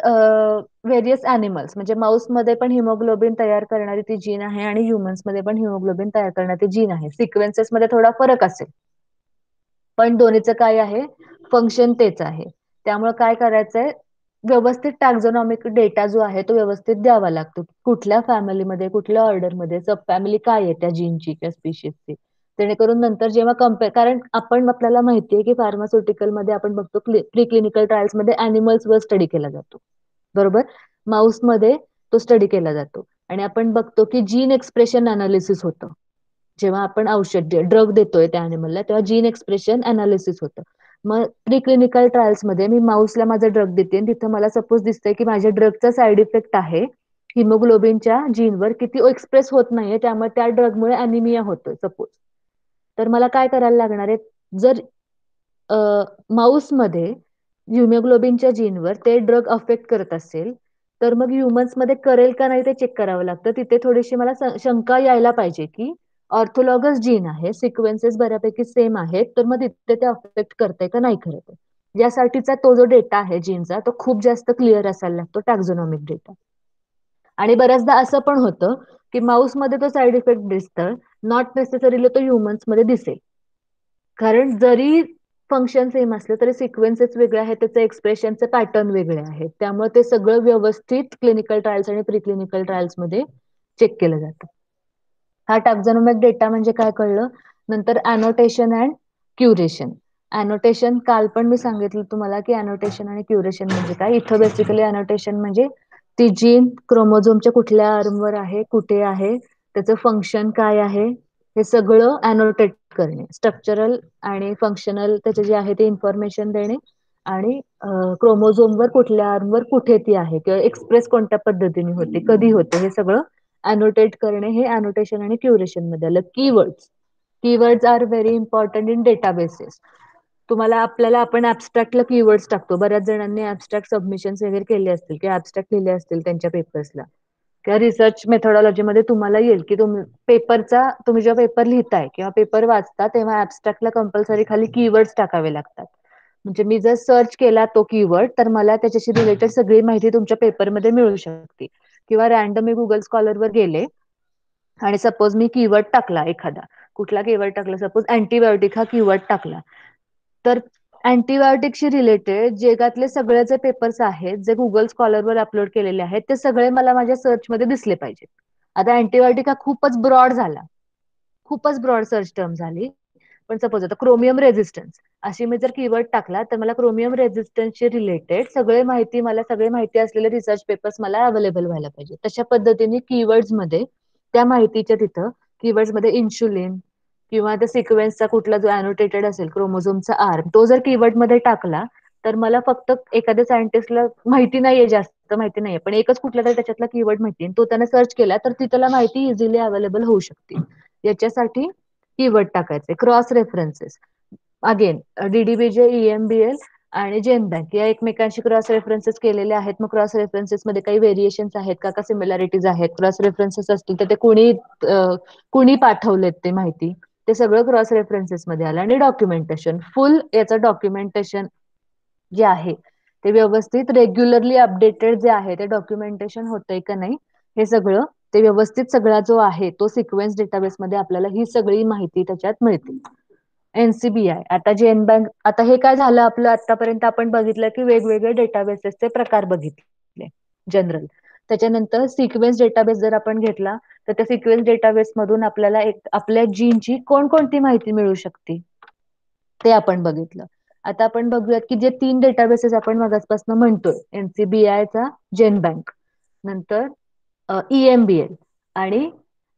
animals. म्हणजे माऊसमध्ये पण हिमोग्लोबिन तयार करणारी ती जीन आहे आणि ह्युमन्समध्ये पण हिमोग्लोबिन तयार करणारी ती जीन आहे. सिक्वेन्सेसमध्ये थोडा फरक असेल, पण दोन्हीचं काय आहे, फंक्शन तेच आहे. त्यामुळे काय करायचंय, व्यवस्थित टॅक्झॉनॉमिक डेटा जो आहे तो व्यवस्थित द्यावा लागतो. कुठल्या फॅमिलीमध्ये, कुठल्या ऑर्डरमध्ये, सब फॅमिली काय आहे त्या जीनची किंवा स्पीशीजची, जेणेकरून नंतर जेव्हा कम्पेअर, कारण आपल्याला माहितीये की फार्मास्युटिकल मध्ये आपण बघतो प्री क्लिनिकल ट्रायल्स मध्ये अॅनिमल्सवर स्टडी केला जातो, बरोबर. माऊसमध्ये तो स्टडी केला जातो आणि आपण बघतो की जीन एक्सप्रेशन अनालिसिस होतं. जेव्हा आपण औषध ड्रग देतोय त्या अॅनिमलला, तेव्हा जीन एक्सप्रेशन अनालिसिस होतं. मग प्री क्लिनिकल ट्रायल्स मध्ये मी माऊसला माझा ड्रग देते आणि तिथं मला सपोज दिसतंय की माझ्या ड्रगचा साईड इफेक्ट आहे हिमोग्लोबिनच्या जीनवर, किती एक्सप्रेस होत नाहीये, त्यामुळे त्या ड्रगमुळे अॅनिमिया होतोय सपोज. तर मला काय करायला लागणार आहे, जर माऊसमध्ये हिमोग्लोबिनच्या जीनवर ते ड्रग अफेक्ट करत असेल, तर मग ह्युमन्समध्ये करेल का नाही ते चेक करावं लागतं. तिथे थोडीशी मला शंका यायला पाहिजे की ऑर्थोलॉगस जीन आहे, सिक्वेन्सेस बऱ्यापैकी सेम आहेत, तर मग तिथे ते अफेक्ट करतंय का नाही करत. यासाठीचा तो जो डेटा आहे जीनचा, तो खूप जास्त क्लिअर असायला लागतो, टॅक्झॉनॉमिक डेटा. आणि बऱ्याचदा असं पण होतं की माऊसमध्ये तो साईड इफेक्ट दिसतं, नॉट नेसेसरीली तो ह्युमन्समध्ये दिसेल. कारण जरी फंक्शन सेम असलं तरी सिक्वेन्सेस वेगळे आहेत, त्याचे एक्सप्रेशनचे पॅटर्न वेगळे आहेत. त्यामुळे ते सगळं व्यवस्थित क्लिनिकल ट्रायल्स आणि प्री क्लिनिकल ट्रायल्स मध्ये चेक केलं जातं. हा टॅक्झॉनॉमिक डेटा म्हणजे काय कळलं नंतर, अॅनोटेशन अँड क्युरेशन. अॅनोटेशन काल पण मी सांगितलं तुम्हाला की अॅनोटेशन आणि क्युरेशन म्हणजे काय. इथं बेसिकली अॅनोटेशन म्हणजे ती जीन क्रोमोझोमच्या कुठल्या आर्मवर आहे, कुठे आहे, त्याचं फंक्शन काय आहे, हे सगळं अॅनोटेट करणे. स्ट्रक्चरल आणि फंक्शनल त्याचे जे आहे ते इन्फॉर्मेशन देणे आणि क्रोमोझोमवर कुठल्या आर्मवर कुठे ती आहे किंवा एक्सप्रेस कोणत्या पद्धतीने होते, कधी होते, हे सगळं अॅनोटेट करणे. हे अॅनोटेशन आणि क्युरेशन मध्ये आलं. Keywords are very important in databases. आपल्याला आपण ऍबस्ट्रॅक्टला कीवर्ड्स टाकतो. बऱ्याच जणांनी ऍबस्ट्रॅक्ट सबमिशन्स वगैरे केले असतील किंवा ऍबस्ट्रॅक्ट लिहिले असतील त्यांच्या पेपर्सला किंवा रिसर्च मेथॉडॉलॉजीमध्ये तुम्हाला येईल की तुम्ही जेव्हा पेपर लिहिताय किंवा पेपर वाचता तेव्हा ऍबस्ट्रॅक्टला कंपल्सरी खाली कीवर्ड्स टाकावे लागतात. म्हणजे मी जर सर्च केला तो कीवर्ड तर मला त्याच्याशी रिलेटेड सगळी माहिती तुमच्या पेपरमध्ये मिळू शकते. किंवा रॅन्डम मी गुगल स्कॉलरवर गेले आणि सपोज मी कीवर्ड टाकला एखादा, कुठला कीवर्ड टाकला, सपोज अँटीबायोटिक हा कीवर्ड टाकला, तर अँटीबायोटिकशी रिलेटेड जगातले सगळे जे पेपर्स आहेत जे गुगल स्कॉलरवर अपलोड केलेले आहेत ते सगळे मला माझ्या सर्चमध्ये दिसले पाहिजेत. आता अँटीबायोटिक हा खूपच ब्रॉड सर्च टर्म झाली. पण सपोज आता क्रोमियम रेझिस्टन्स अशी मी जर कीवर्ड टाकला तर मला क्रोमियम रेझिस्टन्सशी रिलेटेड सगळी माहिती असलेले रिसर्च पेपर्स मला अवेलेबल व्हायला पाहिजे. तशा पद्धतीने कीवर्ड्स मध्ये त्या माहितीच्या तिथं कीवर्ड्स मध्ये इन्शुलिन किंवा त्या सिक्वेन्सचा कुठला जो अॅनोटेटेड असेल क्रोमोझोमचा आर्म तो जर कीवर्ड मध्ये टाकला तर मला फक्त एखाद्या सायंटिस्टला जास्त माहिती नाहीये, पण एकच कुठला तरी त्याच्यातला कीवर्ड माहिती, तो त्याने सर्च केला तर ती त्याला माहिती इझिली अवेलेबल होऊ शकते. याच्यासाठी कीवर्ड टाकायचे. Cross references again DDBJ, EMBL आणि जेनबँक या एकमेकांशी क्रॉस रेफरन्सेस केलेले आहेत. मग क्रॉस रेफरन्सेस मध्ये काही व्हेरिएशन्स आहेत का सिमिलॅरिटीज आहेत, क्रॉस रेफरन्सेस असतील तर ते कुणी पाठवलेत ते माहिती, ते सगळं क्रॉस रेफरन्सेस मध्ये आलं. आणि डॉक्युमेंटेशन, फुल याचं डॉक्युमेंटेशन जे आहे ते व्यवस्थित रेग्युलरली अपडेटेड जे आहे ते डॉक्युमेंटेशन होतंय का नाही हे सगळं ते व्यवस्थित सगळा जो आहे तो सिक्वेन्स डेटाबेस मध्ये आपल्याला ही सगळी माहिती त्याच्यात मिळते. NCBI आता जेनबँक, आता हे काय झालं आपलं आतापर्यंत आपण बघितलं की वेगवेगळे डेटाबेसेसचे प्रकार बघितले जनरल. त्याच्यानंतर सिक्वेन्स डेटाबेस जर आपण घेतला तर त्या सिक्वेन्स डेटाबेस मधून आपल्याला आपल्या जीनची कोणकोणती माहिती मिळू शकते ते आपण बघितलं. आता आपण बघूयात की जे 3 डेटाबेसेस आपण मगासपासून म्हणतोय NCBI चा जेनबँक, नंतर EMBL आणि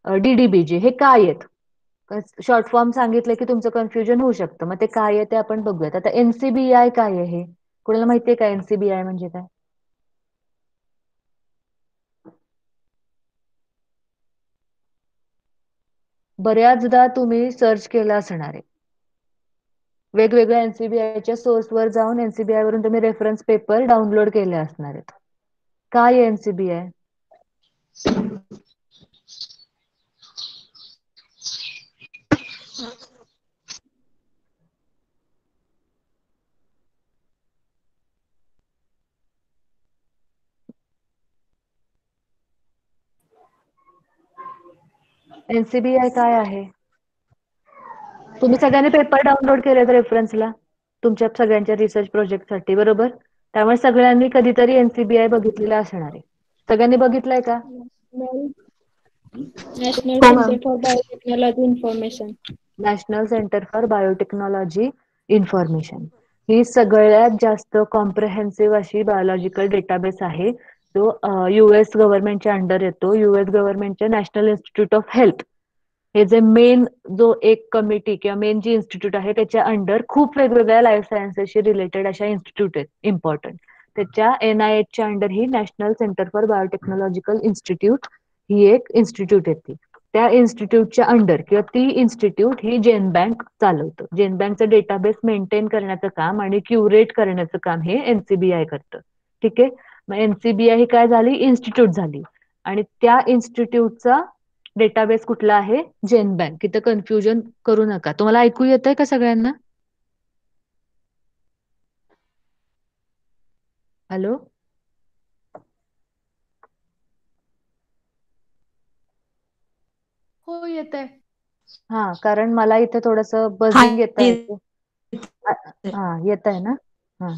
DDBJ हे काय आहेत. शॉर्ट फॉर्म सांगितलं की तुमचं कन्फ्युजन होऊ शकतं. मग ते काय आहे ते आपण बघूयात. आता NCBI काय आहे, कोणाला माहितीये का NCBI म्हणजे काय? बऱ्याचदा तुम्ही सर्च केलं असणार आहे. वेगवेगळ्या एनसीबीआयच्या सोर्सवर जाऊन एनसीबीआय वरून तुम्ही रेफरन्स पेपर डाउनलोड केले असणार आहेत. काय एनसीबीआय? एनसीबीआय काय आहे? तुम्ही सगळ्यांनी पेपर डाउनलोड केलेत रेफरन्सला तुमच्या सगळ्यांच्या रिसर्च प्रोजेक्टसाठी, बरोबर? त्यामुळे सगळ्यांनी कधीतरी एनसीबीआय बघितलेला असणार आहे. सगळ्यांनी बघितलंय का? नॅशनल हो ma'am. Centre for biotechnology information. National centre for biotechnology information ही सगळ्यात जास्त कॉम्प्रेहेन्सिव्ह अशी बायोलॉजिकल डेटाबेस आहे, जो US गव्हर्नमेंटच्या अंडर येतो. US गव्हर्नमेंटच्या नॅशनल इन्स्टिट्यूट ऑफ हेल्थ हे जे मेन जो एक कमिटी किंवा मेन जी इन्स्टिट्यूट आहे त्याच्या अंडर खूप वेगवेगळ्या लाईफ सायन्सेसशी रिलेटेड अशा इन्स्टिट्यूट आहेत इम्पॉर्टंट. त्याच्या NIH अंडर ही national centre for biotechnological institute ही एक इन्स्टिट्यूट येते. त्या इन्स्टिट्यूटच्या अंडर किंवा ती इन्स्टिट्यूट ही जेन बँक चालवतं. जेन बँकचं डेटाबेस मेंटेन करण्याचं काम आणि क्युरेट करण्याचं काम हे एनसीबीआय करतं. ठीक आहे. मग एनसीबीआय ही काय झाली? इन्स्टिट्यूट झाली आणि त्या इन्स्टिट्यूटचा डेटाबेस कुठला आहे? जेन बँक. इथं कन्फ्युजन करू नका. तुम्हाला ऐकू येतंय का सगळ्यांना? हॅलो. हो येत आहे. हा, कारण मला इथे थोडस हा बझिंग येत आहे. येत- हा, येत आहे ना? हा.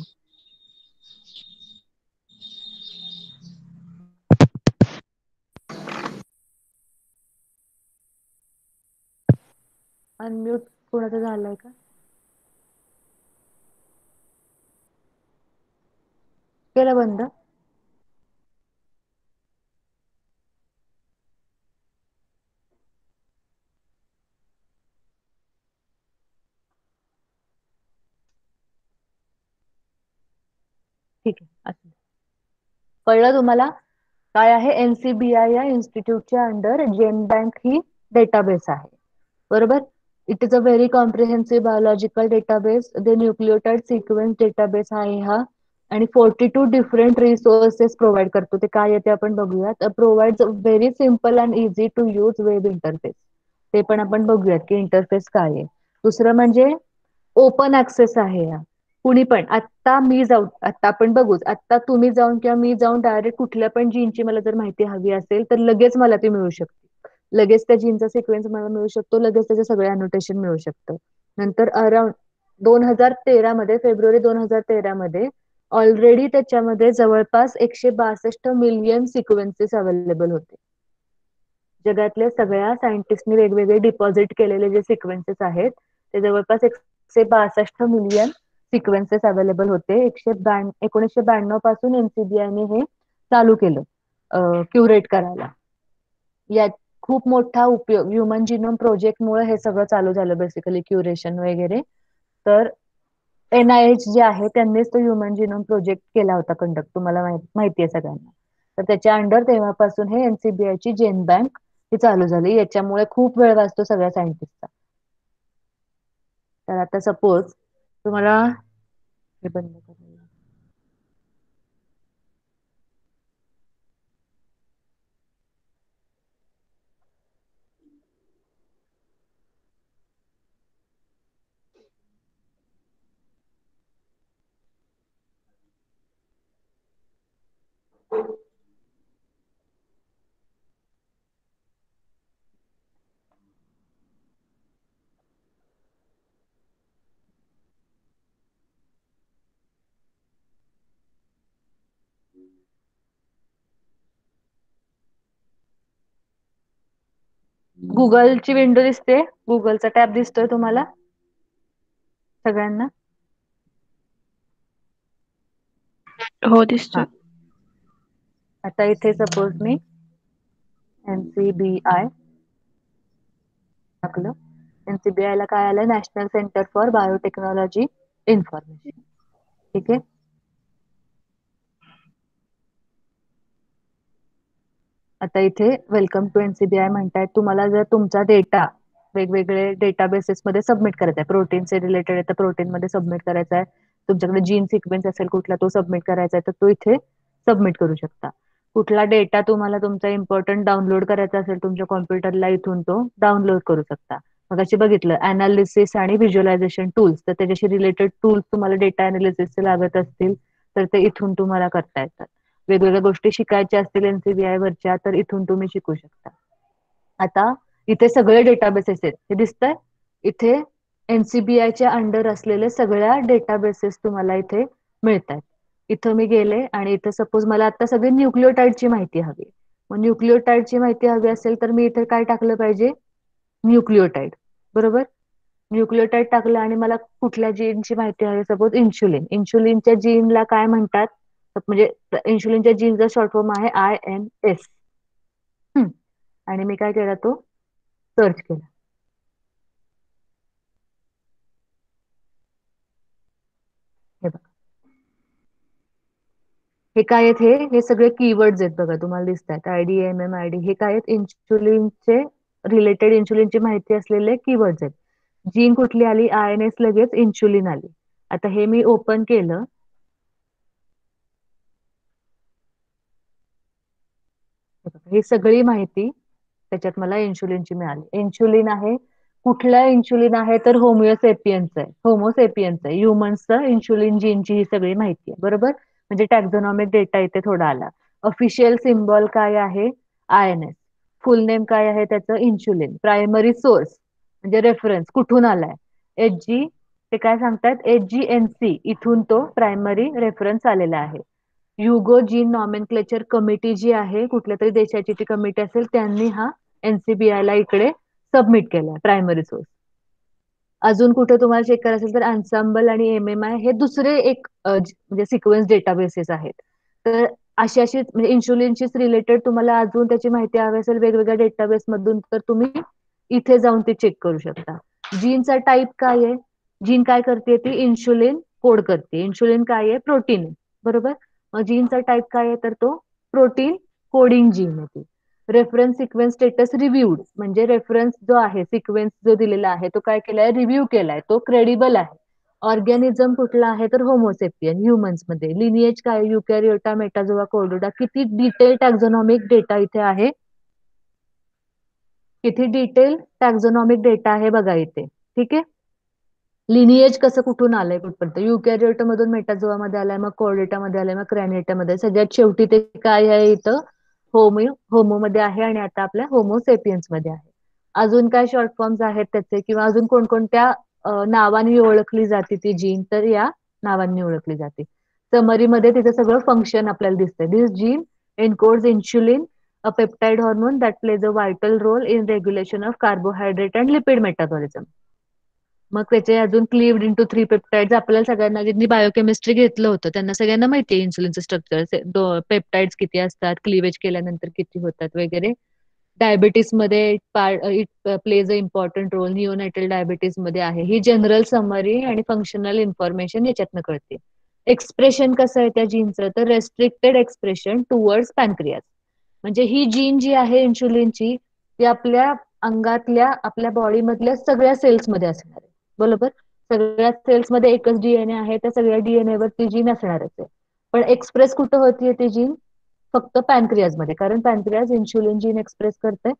अनम्यूट कोणाचं झालंय का? केलं बंद? ठीक आहे. असं कळलं तुम्हाला? काय आहे? एनसीबीआय या इन्स्टिट्यूटच्या अंडर जेन बँक ही डेटाबेस आहे, बरोबर? It is a very comprehensive biological database. The nucleotide sequence database आहे हा आणि 42 डिफरंट रिसोर्सेस प्रोव्हाइड करतो. ते काय येते आपण बघूयात. Provides very simple and easy to use web interface. ते पण आपण बघूयात की इंटरफेस काय आहे. दुसरं म्हणजे ओपन ऍक्सेस आहे हा. कुणी पण आता मी जाऊन, आता आपण बघूच, आता तुम्ही जाऊन किंवा मी जाऊन डायरेक्ट कुठल्या पण जीनची मला जर माहिती हवी असेल तर लगेच मला ती मिळू शकते. लगेच त्या जीनचा सिक्वेन्स मला मिळू शकतो, लगेच त्याचे सगळे अनोटेशन मिळू शकतं. नंतर अराउंड 2013 मध्ये, फेब्रुवारी 2013 मध्ये ऑलरेडी त्याच्यामध्ये जवळपास 162 मिलियन सिक्वेन्सेस अवेलेबल होते. जगातल्या सगळ्या सायंटिस्टनी वेगवेगळे डिपॉझिट केलेले जे सिक्वेन्सेस आहेत ते जवळपास 162 मिलियन सिक्वेन्सेस अवेलेबल होते. 1992 पासून एनसीबीआयने हे चालू केलं क्युरेट करायला. यात खूप मोठा उपयोग ह्युमन जिनोम प्रोजेक्टमुळे हे सगळं चालू झालं, बेसिकली क्युरेशन वगैरे. तर NIH जे आहे त्यांनीच तो ह्युमन जिनोम प्रोजेक्ट केला होता कंडक्ट, तुम्हाला माहिती आहे सगळ्यांना. तर त्याच्या अंडर तेव्हापासून हे एनसीबीआयची जेन बँक ही चालू झाली. याच्यामुळे खूप वेळ वाचतो सगळ्या सायंटिस्टचा. तर आता सपोज तुम्हाला हे बंद करूया. गुगलची विंडो दिसते, गुगलचा टॅब दिसतोय तुम्हाला सगळ्यांना? हो हा, दिसतोय. आता इथे सपोज मी NCBI टाकलं. NCBI ला काय आलं? National centre for biotechnology information. ठीक आहे. आता इथे वेलकम टू NCBI म्हणतायत. तुम्हाला जर तुमचा डेटा वेगवेगळे डेटाबेसेस मध्ये सबमिट करायचं आहे. प्रोटीनचे रिलेटेड आहे तर प्रोटीन मध्ये सबमिट करायचा आहे. तुमच्याकडे जीन सिक्वेन्स असेल कुठला तो सबमिट करायचा आहे तर तो इथे सबमिट करू शकता. कुठला डेटा तुम्हाला तुमचा इम्पॉर्टंट डाउनलोड करायचा असेल तुमच्या कॉम्प्युटरला इथून तो डाउनलोड करू शकता. मग अशी बघितलं अनालिसिस आणि व्हिज्युअलायझेशन टूल्स, तर त्याच्याशी रिलेटेड टूल्स तुम्हाला डेटा अनालिसिसचे लागत असतील तर ते इथून तुम्हाला करता येतात. वेगवेगळ्या गोष्टी शिकायच्या असतील एनसीबीआय वरच्या तर इथून तुम्ही शिकू शकता. आता इथे सगळे डेटाबेसेस आहेत हे दिसतंय. इथे एनसीबीआयच्या अंडर असलेले सगळ्या डेटाबेसेस तुम्हाला इथे मिळतात. इथं मी गेले आणि इथे सपोज मला आता सगळी न्यूक्लियोटाईडची माहिती हवी. मग न्यूक्लियोटाईडची माहिती हवी असेल तर मी इथे काय टाकलं पाहिजे, न्यूक्लियोटाईड. बरोबर, न्यूक्लियोटाईड टाकलं आणि मला कुठल्या जीनची माहिती हवी, सपोज इन्शुलिन. इन्शुलिनच्या जीनला काय म्हणतात, म्हणजे इन्शुलिनच्या जीनचा शॉर्ट फॉर्म आहे INS. आणि मी काय केला, तो सर्च केला. हे बघा, हे काय आहेत, हे सगळे कीवर्ड्स आहेत बघा, तुम्हाला दिसत आहेत. IDMM ID हे काय आहेत, इन्शुलिनचे रिलेटेड, इन्शुलिनची माहिती असलेले कीवर्ड्स आहेत. जीन कुठली आली, INS, लगेच इन्शुलिन आली. आता हे मी ओपन केलं, ही सगळी माहिती त्याच्यात मला इन्शुलिनची मिळाली. इन्शुलिन आहे, कुठला इन्शुलिन आहे तर होमिओसेपियन्स आहे, होमोसेपियन्स आहे. ह्युमन्सचं इन्शुलिन जीनची ही सगळी माहिती आहे. बरोबर, म्हणजे टॅक्झॉनॉमिक डेटा इथे थोडा आला. ऑफिशियल सिम्बॉल काय आहे, INS. फुल नेम काय आहे त्याचं, इन्शुलिन. प्रायमरी सोर्स म्हणजे रेफरन्स कुठून आलाय, HG, ते काय सांगतात, HGNC, इथून तो प्रायमरी रेफरन्स आलेला आहे. युगो जीन नॉमेनक्लेचर कमिटी जी आहे, कुठल्या तरी देशाची ती कमिटी असेल, त्यांनी हा एनसीबीआय ला इकडे सबमिट केलाय प्रायमरी सोर्स. अजून कुठे तुम्हाला चेक करायचं असेल तर अन्साम्बल आणि MMI हे दुसरे एक म्हणजे सिक्वेन्स डेटाबेसेस आहेत. तर अशी अशी म्हणजे इन्शुलिनशीच रिलेटेड तुम्हाला अजून त्याची माहिती हवी असेल वेगवेगळ्या डेटाबेस मधून तर तुम्ही इथे जाऊन ते चेक करू शकता. जीनचा टाईप काय आहे, जीन काय करते, ती इन्शुलिन कोड करते. इन्शुलिन काय आहे, प्रोटीन. बरोबर, मग जीनचा टाईप काय आहे तर तो प्रोटीन कोडिंग जीन आहे. रेफरन्स सिक्वेन्स स्टेटस रिव्ह्यूड, म्हणजे रेफरन्स जो आहे, सिक्वेन्स जो दिलेला आहे तो काय केलाय, रिव्ह्यू केलाय, तो क्रेडिबल आहे. ऑर्गॅनिझम कुठला आहे तर होमोसेपियन, ह्युमन्स मध्ये. लिनिएज काय, युकॅरियोटा, मेटाझोआ, कोर्डोडा. किती डिटेल टॅक्झॉनॉमिक डेटा इथे आहे, किती डिटेल टॅक्झॉनॉमिक डेटा आहे बघा इथे. ठीक आहे, लिनिएज कसं कुठून आलंय कुठपर्यंत, युकॅरियोटा मधून मेटाझोआ मध्ये आलाय, मग कोर्डेटा मध्ये आलाय, मग क्रॅनिएटा मध्ये, सगळ्यात शेवटी ते काय आहे इथं, होमो मध्ये आहे आणि आता आपल्या होमोसेपियन्स मध्ये आहे. अजून काय शॉर्ट फॉर्म्स आहेत त्याचे, किंवा अजून कोणकोणत्या नावांनी ओळखली जाते ती जीन, तर या नावांनी ओळखली जाते. समरी मध्ये तिथे सगळं फंक्शन आपल्याला दिसतंय. This gene encodes insulin, a peptide hormone that plays a vital role in regulation of carbohydrate and lipid metabolism. मग त्याचे अजून क्लीव्ड इंटू 3 पेप्टाइड्स. आपल्याला सगळ्यांना, ज्यांनी बायोकेमिस्ट्री घेतलं होतं त्यांना सगळ्यांना माहिती आहे इन्सुलिनचं स्ट्रक्चर, पेप्टाइड्स किती असतात, क्लीवेज केल्यानंतर किती होतात वगैरे. डायबिटीस मध्ये it plays a important role, neonatal diabetes मध्ये आहे. ही जनरल समरी आणि फंक्शनल इन्फॉर्मेशन याच्यातनं कळते. एक्सप्रेशन कसं आहे त्या जीनचं, तर रेस्ट्रिक्टेड एक्सप्रेशन टुवर्ड्स पॅनक्रियास. म्हणजे ही जीन जी आहे इन्शुलिनची, ती आपल्या अंगातल्या, आपल्या बॉडीमधल्या सगळ्या सेल्समध्ये असणार आहे. बरोबर, सगळ्या सेल्समध्ये एकच DNA आहे, त्या सगळ्या DNA वर ती जीन असणारच आहे. पण एक्सप्रेस कुठं होतीये ती जीन, फक्त पॅनक्रियाज मध्ये, कारण पॅनक्रियाज इन्शुलिन जीन एक्सप्रेस करते,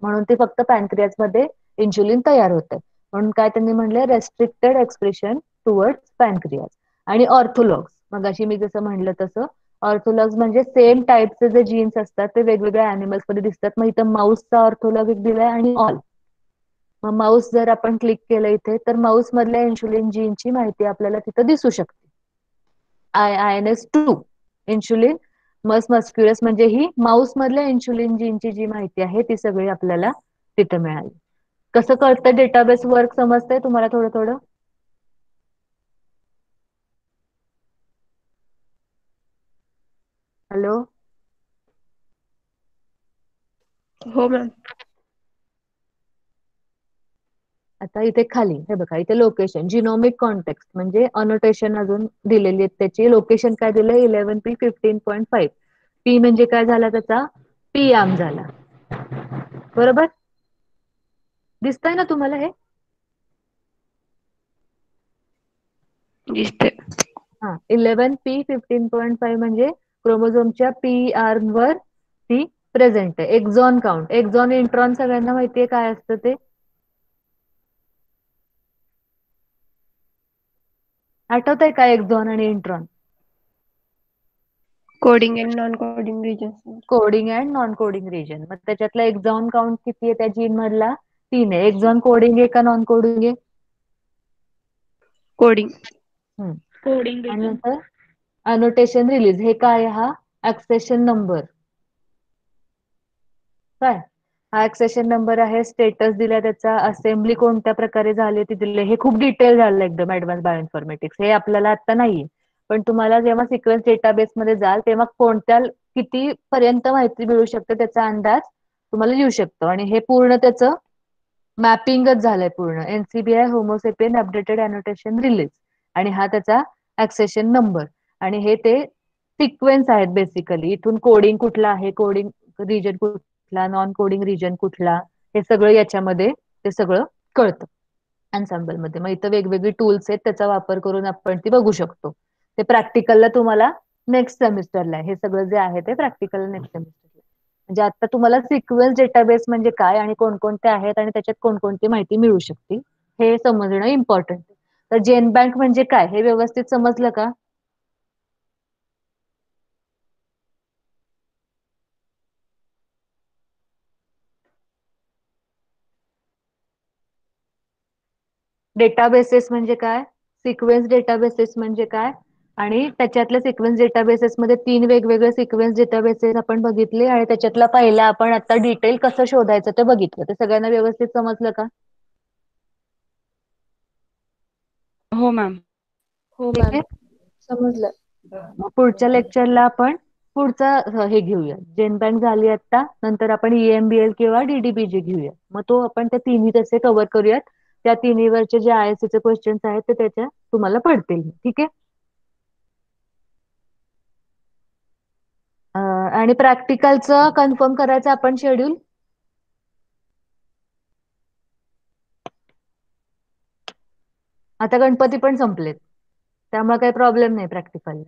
म्हणून ते फक्त पॅनक्रियाज मध्ये इन्शुलिन तयार होते. म्हणून काय त्यांनी म्हणले, रेस्ट्रिक्टेड एक्सप्रेशन टुवर्ड्स पॅनक्रियाज. आणि ऑर्थोलॉग्स, मग अशी मी जसं म्हणलं तसं, ऑर्थोलॉग्स म्हणजे सेम टाईपचे जे जीन्स असतात ते वेगवेगळ्या अॅनिमल्स मध्ये दिसतात. मग इथं माऊसचा ऑर्थोलॉग एक दिलाय आणि ऑल. मग माऊस जर आपण क्लिक केलं इथे, तर माऊस मधल्या इन्शुलिन जीनची माहिती आपल्याला तिथं दिसू शकते. INS2 इन्शुलिन मस्क्युलस, म्हणजे ही माऊस मधल्या इन्शुलिन जीनची जी माहिती आहे ती सगळी आपल्याला तिथं मिळाली. कसं कळतं डेटाबेस वर्क, समजतंय तुम्हाला थोडं थोडं? हॅलो, हो मॅम. आता इथे खाली हे बघा, इथे लोकेशन, जिनोमिक कॉन्टेक्स्ट म्हणजे अनोटेशन अजून दिलेली आहेत त्याची. लोकेशन काय दिलंय, 11p15.5. पी म्हणजे काय झाला त्याचा, पी आर्म झाला. बरोबर, दिसतंय ना तुम्हाला हे? दिसते. हा 11p15.5 म्हणजे क्रोमोझोमच्या पी आर्म वर ती प्रेझेंट आहे. एक्झॉन काउंट, एक्झॉन इंट्रॉन सगळ्यांना माहितीये काय असतं ते? आठवतंय का एक्झॉन आणि intron? Coding and non coding regions. Coding and non coding region. मग त्याच्यातला एक्झॉन काउंट किती आहे त्या जीन मधला? 3 आहे. एक्झॉन कोडिंग आहे का नॉन कोडिंग आहे? कोडिंग. हम्म. कोडिंग आणि रिजन. नंतर अनोटेशन रिलीज, हे काय आहे? हा ऍक्सेशन नंबर. काय हा ऍक्सेशन नंबर आहे. स्टेटस दिला त्याचा, असेंब्ली कोणत्या प्रकारे झाली ती दिले. हे खूप डिटेल झालं एकदम ऍडव्हान्स बायोइन्फॉर्मॅटिक्स, हे आपल्याला आता नाहीये. पण तुम्हाला जेव्हा सिक्वेन्स डेटाबेस मध्ये जाल तेव्हा कोणत्या किती पर्यंत माहिती मिळू शकते त्याचा अंदाज तुम्हाला येऊ शकतो. आणि हे पूर्ण त्याचं मॅपिंगच झालंय पूर्ण. एनसीबीआय होमोसेपियन अपडेटेड अनोटेशन रिलीज, आणि हा त्याचा ऍक्सेशन नंबर. आणि हे ते सिक्वेन्स आहेत बेसिकली. इथून कोडिंग कुठला आहे, कोडिंग रिजन कुठला, नॉन कोडिंग रिजन कुठला, हे सगळं याच्यामध्ये ते सगळं कळतं एन्सेम्बल मध्ये. मग इथं वेगवेगळी टूल्स आहेत, त्याचा वापर करून आपण ती बघू शकतो. ते प्रॅक्टिकलला तुम्हाला नेक्स्ट सेमिस्टरला हे सगळं जे आहे ते प्रॅक्टिकल नेक्स्ट सेमिस्टरला. म्हणजे आता तुम्हाला सिक्वेन्स डेटाबेस म्हणजे काय आणि कोणकोणते आहेत आणि त्याच्यात कोणकोणती माहिती मिळू शकते हे समजणं इम्पॉर्टंट. तर जेन बँक म्हणजे काय हे व्यवस्थित समजलं का? डेटाबेसेस म्हणजे काय, सिक्वेन्स डेटाबेसेस म्हणजे काय, आणि त्याच्यातल्या सिक्वेन्स डेटाबेसेस मध्ये 3 वेगवेगळे सिक्वेन्स डेटाबेसेस आपण बघितले, आणि त्याच्यातला पहिला आपण आता डिटेल कसं शोधायचं ते बघितलं. ते सगळ्यांना व्यवस्थित समजलं का? हो मॅम. हो ठीक मॅम, आहे. समजलं. मग पुढच्या लेक्चरला आपण पुढचा हे घेऊया. जेन बँक झाली आता, नंतर आपण ईएमबीएल किंवा डीडीबीजी घेऊया. मग तो आपण त्या तिन्ही तसे कव्हर करूयात. त्या तिन्हीवरचे जे आयएससी चे क्वेश्चन्स आहेत ते त्याच्या तुम्हाला पडतील. ठीक आहे. आणि प्रॅक्टिकलचं कन्फर्म करायचं आपण शेड्यूल. आता गणपती पण संपलेत, त्यामुळे काही प्रॉब्लेम नाही प्रॅक्टिकलला.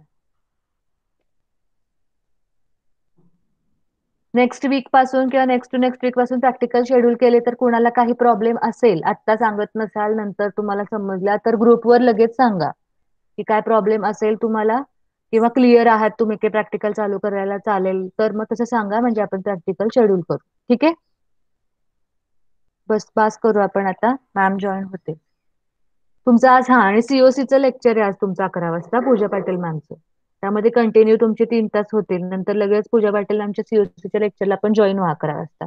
नेक्स्ट वीक पासून किंवा नेक्स्ट टू नेक्स्ट वीक पासून प्रॅक्टिकल शेड्यूल केले तर कुणाला काही प्रॉब्लेम असेल, आत्ता सांगत नसाल, नंतर तुम्हाला समजला तर ग्रुपवर लगेच सांगा की काय प्रॉब्लेम असेल तुम्हाला, किंवा क्लिअर आहात तुम्ही की प्रॅक्टिकल चालू करायला चालेल, तर मग तसं सांगा म्हणजे आपण प्रॅक्टिकल शेड्यूल करू. ठीक आहे. बस पास करू आपण आता. मॅम जॉईन होते तुमचं आज. हा, आणि सीओसीचं लेक्चर आहे आज तुमचं 11 वाजता पूजा पाटील मॅमचं. त्यामध्ये कंटिन्यू तुमचे 3 तास होतील. नंतर लगेच पूजा पाटील आमच्या सीओसीच्या लेक्चरला पण जॉईन व्हा 11 वाजता.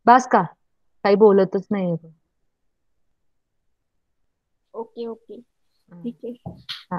बास का? काही बोलतच नाही. ओके ओके, ठीक आहे. हा.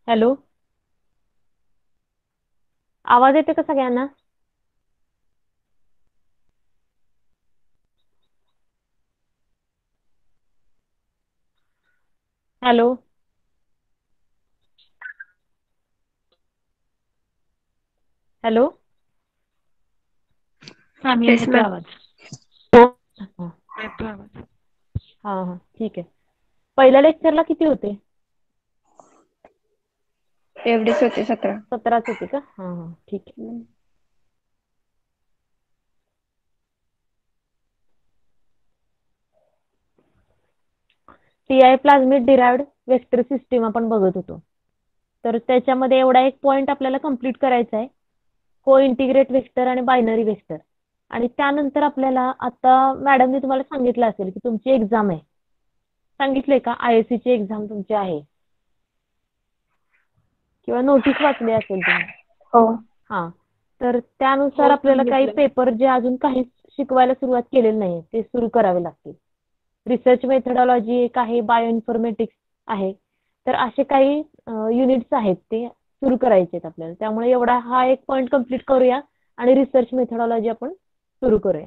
हॅलो, आवाज येते का सगळ्यांना? हॅलो, हॅलो, हा मॅम येस येतोय मॅम. आवाज. हा येतोय आवाज. हा ठीक आहे. पहिल्या लेक्चरला किती होते? एवढेच होते 17. 17च होते का? हा ठीक आहे. TI plasmid derived vector system आपण बघत होतो. तर त्याच्यामध्ये एवढा एक पॉइंट आपल्याला कम्प्लीट करायचा आहे, को इंटिग्रेट वेक्टर आणि बायनरी वेक्टर. आणि त्यानंतर आपल्याला आता मॅडमने तुम्हाला सांगितलं असेल की तुमची एक्झाम आहे. सांगितले का ISC ची एक्झाम तुमची आहे, किंवा नोटीस वाचली असेल तुम्ही. हो. हा, तर त्यानुसार हो आपल्याला काही सांगितलं. पेपर जे अजून काही शिकवायला सुरुवात केलेली नाही ते सुरू करावे लागतील. रिसर्च मेथडॉलॉजी एक आहे, बायो इन्फॉर्मेटिक्स आहे. तर असे काही युनिट्स आहेत ते सुरू करायचे आहेत आपल्याला. त्यामुळे एवढा हा एक पॉईंट कम्प्लीट करूया आणि रिसर्च मेथडॉलॉजी आपण सुरू करूया.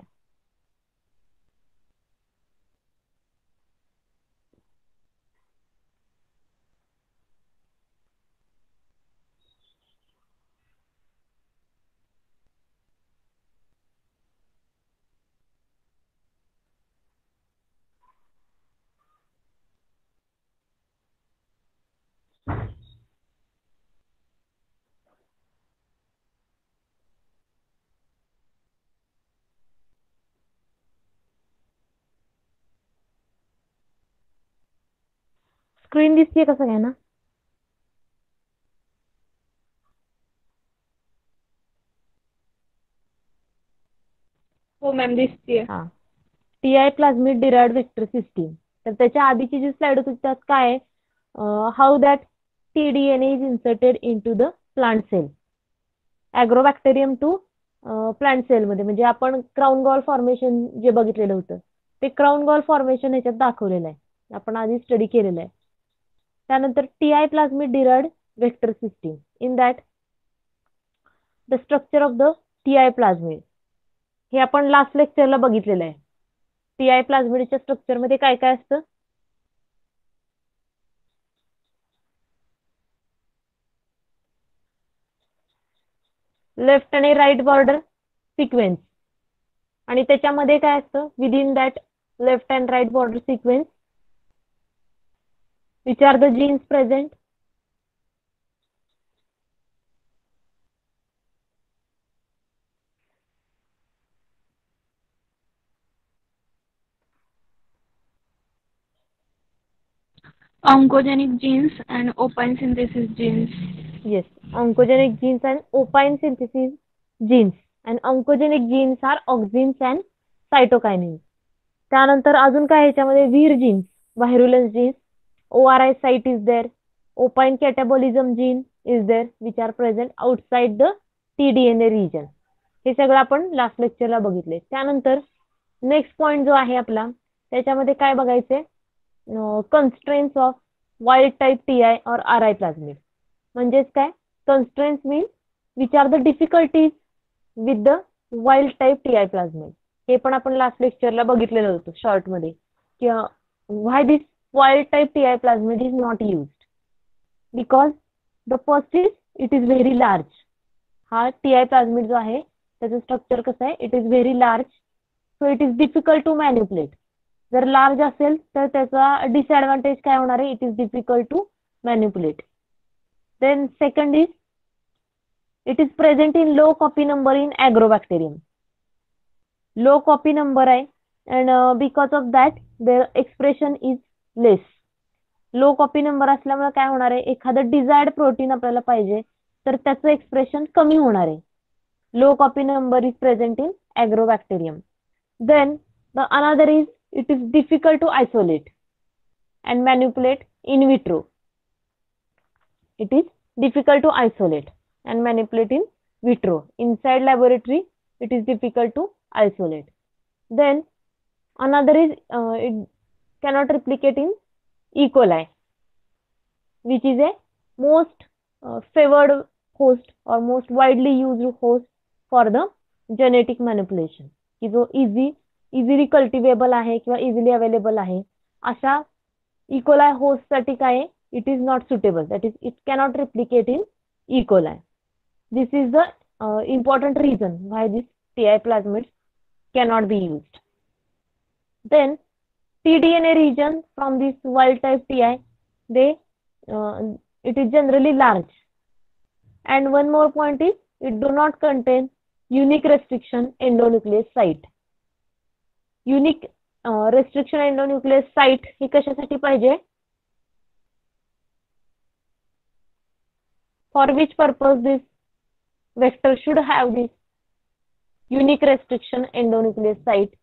स्क्रीन दिसतीये का सगळ्यांना? हो मॅम दिसतीये. हा, Ti plasmid derived vector system. तर त्याच्या आधीची जी स्लाइड होती त्यात काय आहे, how that TDNA is inserted into the plant cell. Agrobacterium to plant सेलमध्ये, म्हणजे आपण क्राऊन गॉल फॉर्मेशन जे बघितलेलं होतं ते क्राऊन गॉल फॉर्मेशन ह्याच्यात दाखवलेलं आहे. आपण आधी स्टडी केलेलं आहे. त्यानंतर Ti plasmid derived vector system. In that the structure of the Ti plasmid, हे आपण लास्ट लेक्चरला बघितलेलं आहे. टीआय प्लाझ्मिडच्या स्ट्रक्चरमध्ये काय काय असतं? लेफ्ट आणि राईट बॉर्डर सिक्वेन्स. आणि त्याच्यामध्ये काय असतं within that left and right border sequence, which are the genes present? Oncogenic genes and opine synthesis genes. Yes, oncogenic genes and opine synthesis genes. And oncogenic genes are auxins and cytokinins. त्यानंतर अजून काय ह्याच्यामध्ये, vir genes, virulence genes, ORI site is there, opine catabolism gene is there which are present outside the TDNA region. हे सगळं आपण last लेक्चरला बघितले. त्यानंतर next point जो आहे आपला, त्याच्यामध्ये काय बघायचंय, constraints of wild type TI और RI प्लाझ्मिड. म्हणजेच काय, constraints mean which are the difficulties with the wild type TI plasmid. हे पण आपण लास्ट लेक्चरला बघितलेलं होतं शॉर्ट मध्ये, की why this wild type TI plasmid is not used. Because the first is it is very large. हा TI plasmid जो आहे त्याचं स्ट्रक्चर कसं आहे, it is very large, so it is difficult to manipulate. जर large असेल तर त्याचा डिसएडव्हान्टेज काय होणार आहे, it is difficult to manipulate. Then second is it is present in low copy number in agrobacterium. Low copy number आहे and because of that the expression is less. Low copy number असल्यामुळे काय होणार आहे, एखादं desired protein आपल्याला पाहिजे तर त्याचं एक्सप्रेशन कमी होणार आहे. Low copy number is present in agrobacterium. Then the another is it is difficult to isolate and manipulate in vitro. It is difficult to isolate and manipulate in vitro. Inside laboratory, it is difficult to isolate. Then another is it cannot replicate in E. coli, which is a most favored host or most widely used host for the genetic manipulation, की जो easily cultivable आहे किंवा easily available आहे अशा E. coli host साठी काय आहे, it is not suitable, that is it cannot replicate in E coli. This is the important reason why this TI plasmids cannot be used. Then tDNA region from this wild type TI, it is generally large. And one more point is it do not contain unique restriction endonuclease site. Unique restriction endonuclease site ही कशासाठी पाहिजे? For which purpose this vector should have this unique restriction endonuclease site?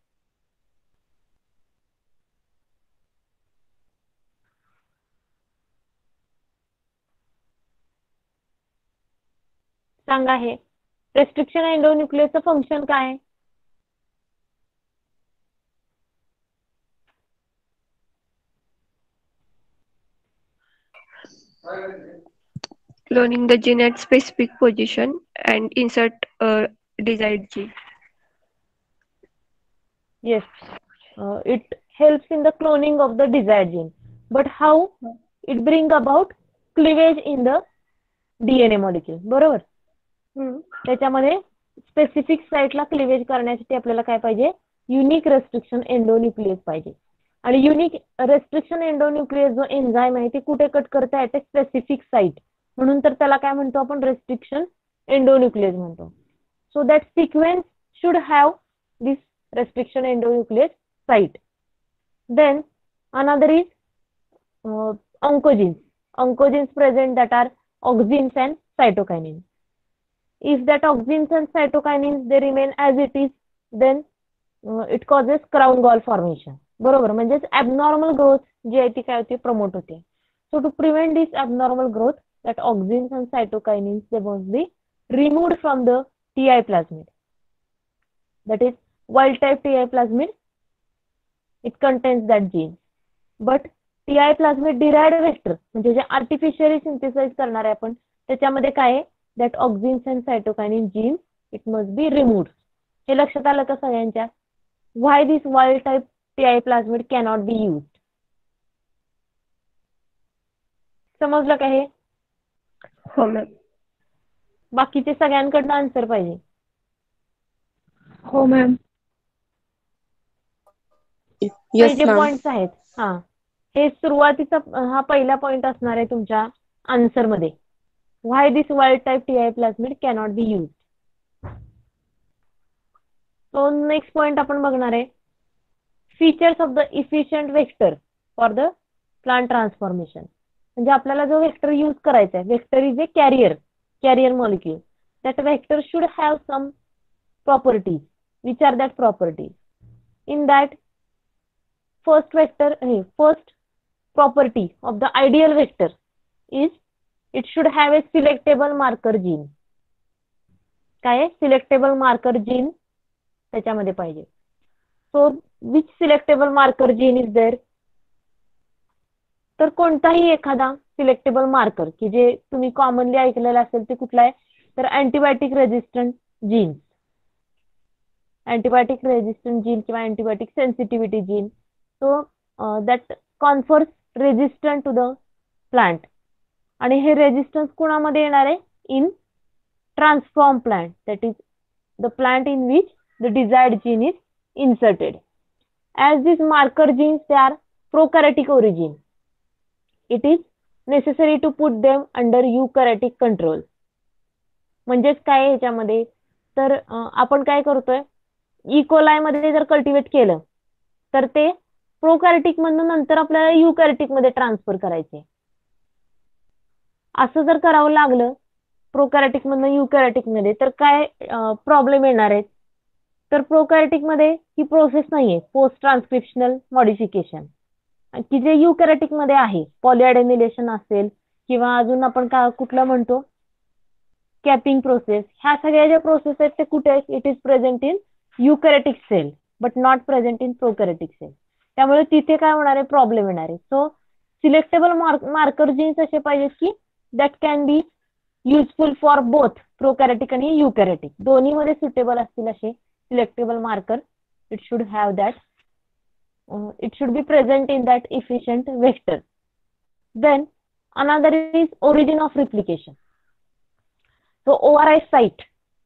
सांगा हे restriction एंडोन्यूक्लियसचं function काय आहे? Cloning the gene at specific position and insert a desired gene. Yes, it helps in the cloning of the desired gene. But how it bring about cleavage in the DNA molecule, बरोबर? त्याच्यामध्ये specific साइटला cleavage करण्यासाठी आपल्याला काय पाहिजे? Unique restriction endonuclease पाहिजे. आणि unique restriction endonuclease जो एन्झाइम आहे ते कुठे कट करता येते? Specific site. म्हणून तर त्याला काय म्हणतो आपण? रेस्ट्रिक्शन एंडोन्यूक्लियस म्हणतो. So that sequence should have this restriction endonuclease site. Then another is oncogenes. Oncogenes present that are auxins and cytokinins. If that auxins and cytokinins they remain as it is, then it causes crown gall formation. बरोबर, म्हणजे abnormal growth जी आहे ती काय होते? Promote होते. So to prevent this abnormal growth, that auxins and cytokinins they must be removed from the TI plasmid. That is wild type TI plasmid, it contains that gene. But TI plasmid derived vector म्हणजे जे artificially synthesise करणार आहे आपण त्याच्यामध्ये काय आहे? that auxins and cytokinin genes it must be removed. हे लक्षात आलं का सगळ्यांच्या? Why this wild type TI plasmid cannot be used? समजलं का हे? हो मॅम. बाकीचे सगळ्यांकडनं आन्सर पाहिजे. हो मॅम. हे जे पॉइंट्स आहेत हे सुरुवातीचा हा पहिला पॉइंट असणार आहे तुमच्या आन्सर मध्ये. Why this wild type Ti plasmid cannot be use. So next point आपण बघणार आहे features of the efficient vector for the plant transformation. म्हणजे आपल्याला जो वेक्टर यूज करायचा आहे, vector is a carrier molecule. That vector should have some properties. Which are that properties? In that first property of the ideal vector is it should have a selectable marker gene. काय आहे? selectable marker gene त्याच्यामध्ये पाहिजे. So which selectable marker gene is there? तर कोणताही एखादा selectable marker की जे तुम्ही कॉमनली ऐकलेलं असेल ते कुठला आहे? तर antibiotic resistant genes. antibiotic resistant gene किंवा antibiotic sensitivity gene. So that confers resistance to the plant. आणि हे रेजिस्टन्स कोणामध्ये येणार आहे? In transform plant, that is the plant in which the desired gene is inserted. As these marker genes they are prokaryotic origin, it is necessary to put them under eukaryotic control. म्हणजेच काय ह्याच्यामध्ये तर आपण काय करतोय E. coli मध्ये जर cultivate केलं तर ते प्रोकॅरियोटिक मधून नंतर आपल्याला युकॅरियोटिक मध्ये ट्रान्सफर करायचे. असं जर करावं लागलं प्रोकॅरियोटिक मधून युकॅरियोटिक मध्ये तर काय प्रॉब्लेम येणार आहेत? तर प्रोकॅरियोटिक मध्ये ही प्रोसेस नाहीये पोस्ट ट्रान्सक्रिप्शनल मॉडिफिकेशन, की जे युकॅरियोटिक मध्ये आहे. पॉलीएडेनिलेशन असेल किंवा अजून आपण कुठलं म्हणतो कॅपिंग प्रोसेस, ह्या सगळ्या ज्या प्रोसेस आहेत ते कुठे आहेत? It is present in eukaryotic cell but not present in prokaryotic cell. त्यामुळे तिथे काय होणार आहे? प्रॉब्लेम येणार आहे. सो सिलेक्टेबल मार्कर जीन्स असे पाहिजेत की that can be useful for both prokaryotic आणि युकॅरियोटिक दोन्हीमध्ये सुटेबल असतील असे selectable marker it should have that it should be present in that efficient vector. Then another is origin of replication. So ORI site,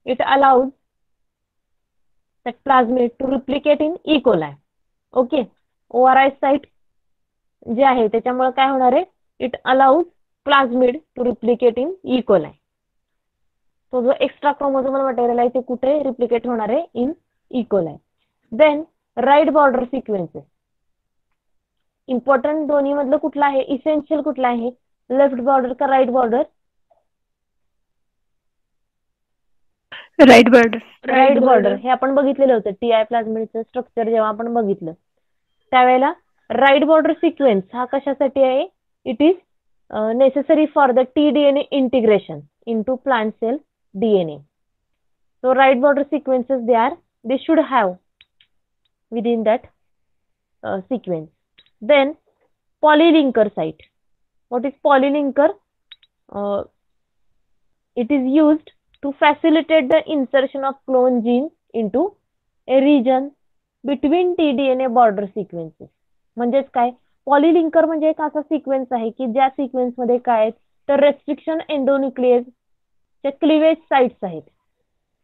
it allows that plasmid to replicate in E. coli. Okay, ORI site जे आहे त्याच्यामुळे काय होणार आहे, it allows plasmid to replicate in E. coli. तो जो extra chromosomal material आहे ते कुठे रिप्लिकेट होणार आहे, in E. coli. Then right border sequences important दोन्ही मधलं कुठलं आहे, इसेन्शियल कुठलं आहे, लेफ्ट बॉर्डर का right border? Right border. Right border हे आपण बघितलेलं होतं टीआय प्लाझ्मिडचं स्ट्रक्चर जेव्हा आपण बघितलं त्यावेळेला राईट बॉर्डर सिक्वेन्स हा कशासाठी आहे, it is necessary for the TDNA integration into plant cell DNA. So right border sequences they should have within that sequence. Then polylinker site. What is polylinker? It is used to facilitate the insertion of clone genes into a region between tDNA border sequences. म्हणजेच काय, पॉलिलिंकर म्हणजे एक असा sequence आहे की ज्या sequence मध्ये काय तर रेस्ट्रिक्शन एंडोन्यूक्लियस चे क्लिवेज साइट्स आहेत.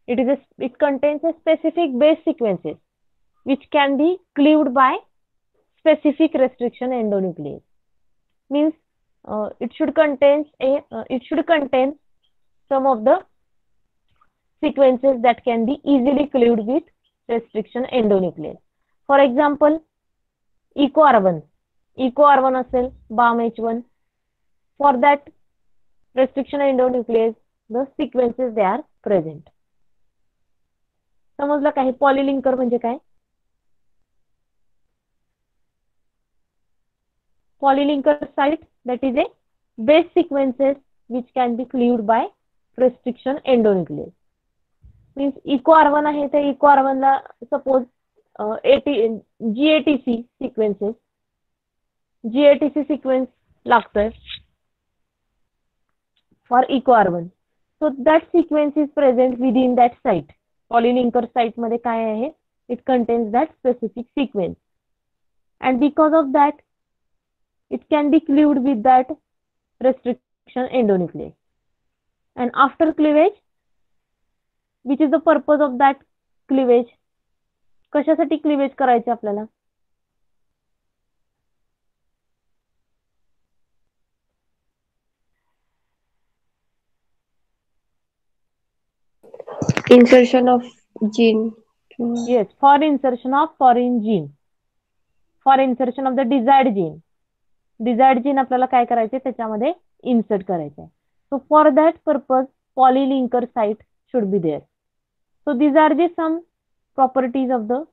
It contains a specific base sequences which can be cleaved by specific restriction endonuclease. Means it should contain some of the sequences that can be easily cleaved with restriction endonuclease. For example, EcoR1 असेल, BAMH1. For that restriction endonuclease, the sequences they are present. समजलं काय पॉलिलिंकर म्हणजे काय? Polylinker site, that is a base sequences which can be cleaved by restriction endonuclease. Means EcoR1 आहे तर EcoR1 ला suppose GATC sequence लागतोय for EcoR1. So that sequence is present within that site. Polylinker site मध्ये काय आहे, it contains that specific sequence and because of that it can be cleaved with that restriction endonuclease. And after cleavage, which is the purpose of that cleavage? कशासाठी cleavage करायचे आपल्याला? Insertion of gene. Yes, for insertion of foreign gene. For insertion of the desired gene. Desired gene आपल्याला काय करायचे त्याच्यामध्ये insert करायचे. So for that purpose polylinker site should be there. So these are the some properties of the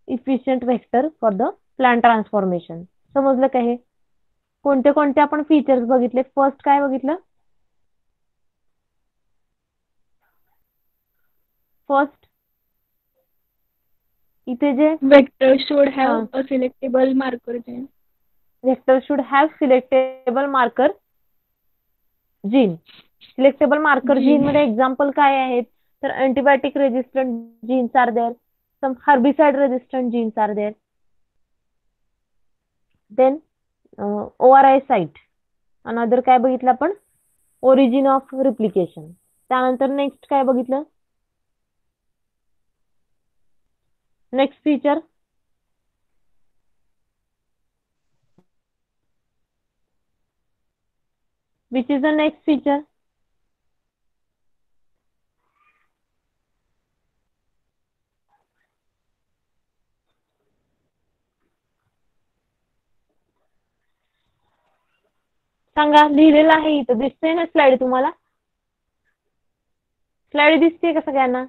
efficient vector for the plant transformation. समजलं का हे? कोणते कोणते आपण फीचर्स बघितले? फर्स्ट काय बघितलं? फर्स्ट इथे जे Vector should have a selectable marker gene. vector should have selectable marker gene. Selectable marker gene मध्ये एक्झाम्पल काय आहेत? तर antibiotic resistant genes are there, some herbicide resistant genes are there. Then ORI site. Another काय बघितलं आपण? Origin of replication. त्यानंतर next काय बघितलं? Next feature which is the next feature? सांगा, लिहिलेलं आहे इथं, दिसतंय ना स्लाइड तुम्हाला? स्लाइड दिसते का सगळ्यांना?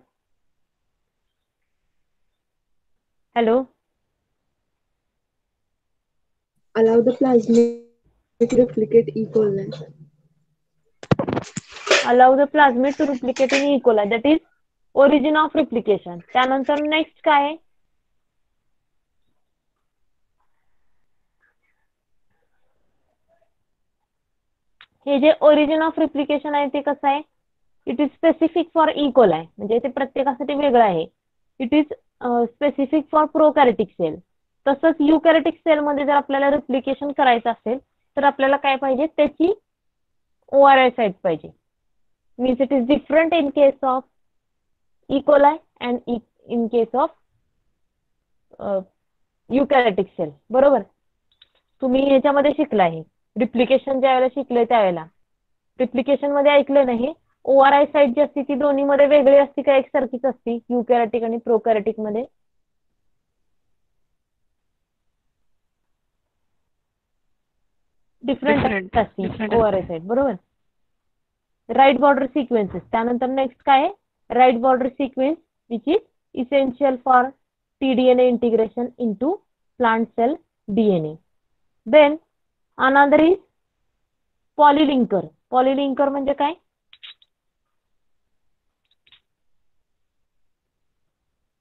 Hello, allow the plasmid to replicate E. coli. allow the plasmid to replicate in E. coli, that is origin of replication. त्यानंतर नेक्स्ट काय आहे? हे जे ओरिजिन ऑफ रिप्लिकेशन आहे ते कसं आहे, it is specific for E coli, म्हणजे ते प्रत्येकासाठी वेगळं आहे. It is specific for prokaryotic cell. तसंच युकॅरियोटिक सेलमध्ये जर आपल्याला रिप्लिकेशन करायचं असेल तर आपल्याला काय पाहिजे, त्याची ORI साईट पाहिजे. Means it is different in case of E coli and in case of eukaryotic cell. बरोबर, तुम्ही ह्याच्यामध्ये शिकला आहे रिप्लिकेशन ज्या वेळेला शिकले त्यावेळेला रिप्लिकेशन मध्ये ऐकलं नाही, ORI साईट जी असते ती दोन्ही मध्ये वेगळी असते का एकसारखीच असते युकॅरियोटिक आणि प्रोकॅरियोटिक मध्ये? डिफरंट असते ORI साईट. बरोबर. राईट बॉर्डर सिक्वेन्सेस, त्यानंतर नेक्स्ट काय आहे, right border sequence which is essential for tDNA integration into plant cell DNA. Then another is polylinker. Polylinker म्हणजे काय?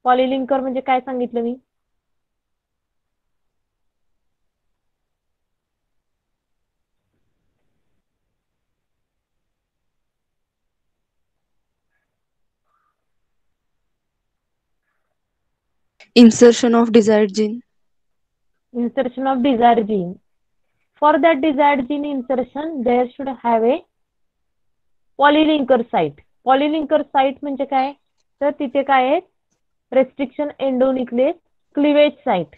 पॉलिलिंकर म्हणजे काय सांगितलं मी? Insertion of desired gene. Insertion of desired gene. For that desired gene insertion, there should have a polylinker site. Polylinker site म्हणजे काय? तर तिथे काय आहे, रेस्ट्रिक्शन एंडोन्यूक्लियस क्लिवेज साइट.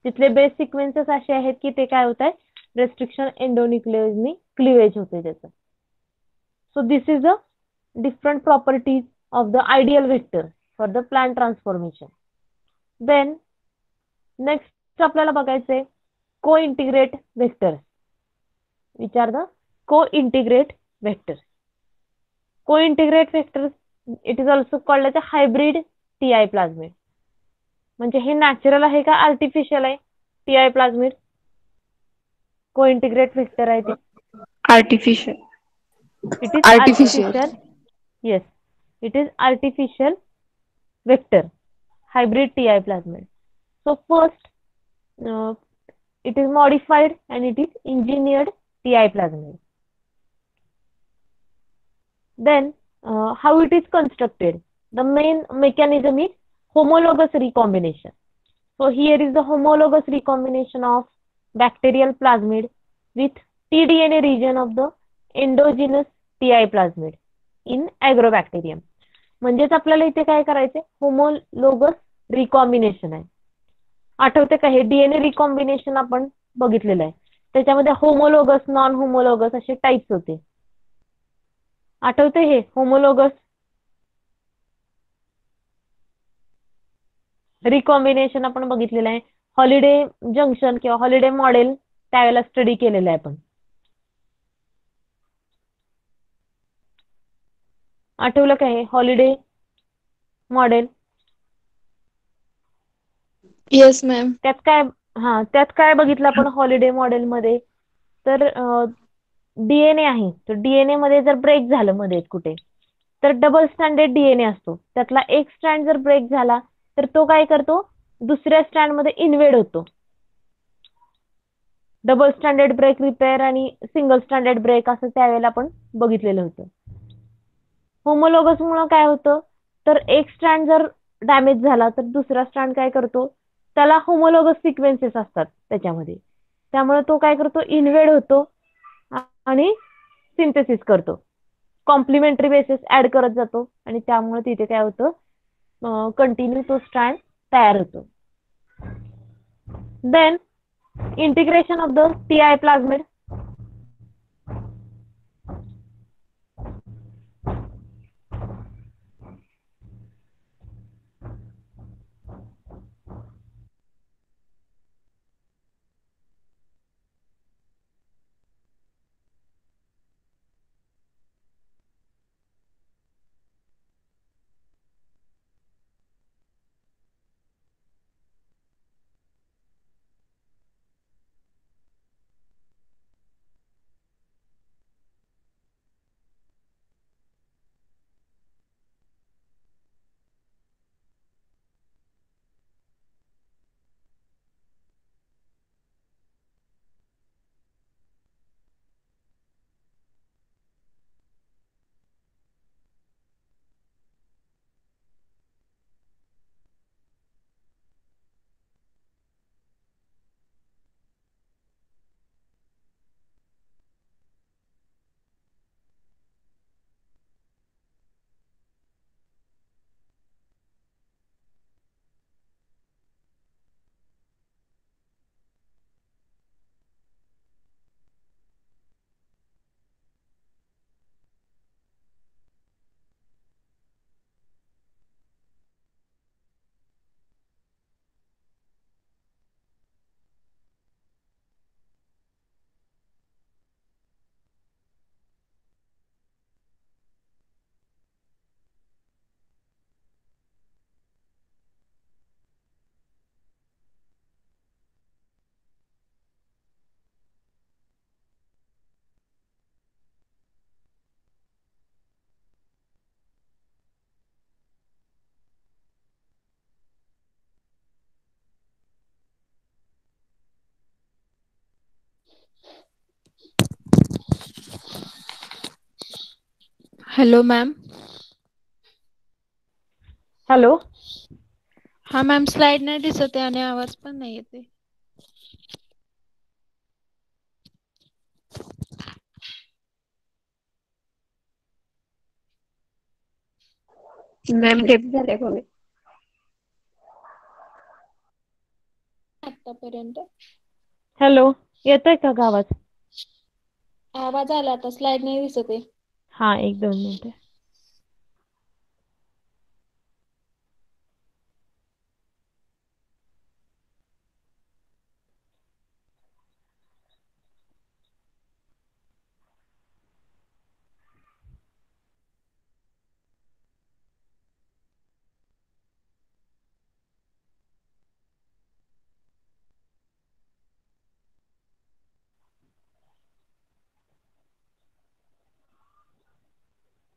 तिथले बेस सिक्वेन्सेस असे आहेत की ते काय होत आहे, रेस्ट्रिक्शन एंडोन्यूक्लियसनी क्लिवेज होते त्याचं. So this is a different properties of the ideal vector for the plant transformation. Then next आपल्याला बघायचंय को इंटिग्रेट व्हेक्टर्स. विचार the cointegrate vectors. Cointegrate vectors it is also called as a hybrid TI plasmid. म्हणजे हे natural आहे का artificial आहे TI plasmid? को integrate vector आहे ते artificial. It is artificial. Yes, it is artificial vector, hybrid TI plasmid. So first it is modified and it is engineered TI plasmid. Then how it is constructed? The main mechanism is homologous recombination. So here is the homologous recombination of bacterial plasmid with tDNA region of the endogenous TI plasmid in agrobacterium. म्हणजेच आपल्याला इथे काय करायचंय, homologous recombination आहे. आठवते का हे DNA recombination आपण बघितलेलं आहे, त्याच्यामध्ये होमोलोगस नॉन होमोलोगस असे टाइप्स होते. आठवते हे होमोलोगस रिकॉम्बिनेशन आपण बघितलेलं आहे, हॉलिडे जंक्शन किंवा हॉलिडे मॉडेल त्यावेळेला स्टडी केलेलं आहे आपण. आठवलं का हे हॉलिडे मॉडेल? Yes, ma'am. त्यात काय बघितलं आपण हॉलिडे मॉडेल मध्ये, तर DNA आहे, तर DNA मध्ये जर ब्रेक झालं मध्ये कुठे, तर डबल स्ट्रँडेड DNA असतो, त्यातला एक स्ट्रँड जर ब्रेक झाला तर तो काय करतो, दुसऱ्या स्ट्रँड मध्ये इन्व्हेड होतो. डबल स्टँडर्ड ब्रेक रिपेअर आणि सिंगल स्टँडर्ड ब्रेक असं त्यावेळेला आपण बघितलेलं होतं. होमोलोगस मुळे काय होतं, तर एक स्ट्रँड जर डॅमेज झाला तर दुसरा स्ट्रँड काय करतो, त्याला होमोलोगस सिक्वेन्सेस असतात त्याच्यामध्ये, त्यामुळे तो काय करतो, इन्व्हेड होतो आणि सिंथेसिस करतो, कॉम्प्लिमेंटरी बेसिस ऍड करत जातो आणि त्यामुळे तिथे काय होतं, कंटिन्यू तो स्ट्रँड तयार होतो. Then integration of the TI plasmid. Hello ma'am. Hello. हा मॅम, स्लाइड नाही दिसत आहे आणि आवाज पण नाही येते. मॅम डेप झाले बघा. आतापर्यंत हॅलो. येतोय का आवाज? आवाज आला, आता स्लाइड नाही दिसत आहे. हा, 1-2 मिनिटं.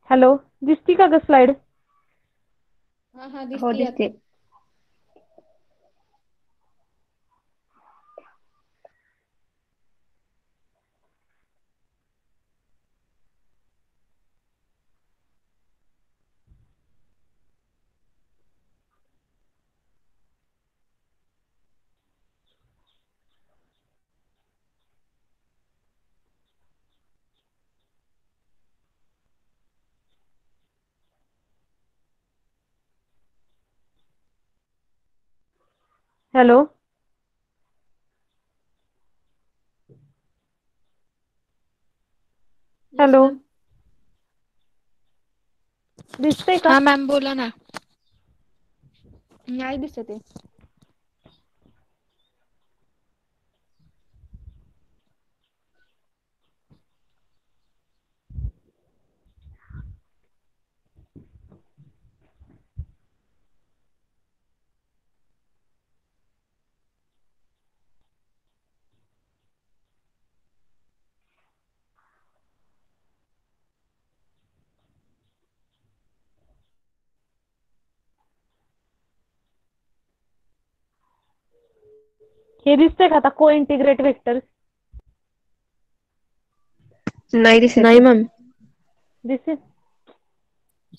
हॅलो. दिसती का ग स्लाइड? हा हो दिसती आता. दिसते. हॅलो. Yes hello. मॅम. दिसतंय का? हा मॅम, बोला ना. नाही दिसत आहे. हे दिसतंय का आता को-इंटिग्रेट वेक्टर्स? नाही दिसत नाही आहे. मॅम. दिसेल.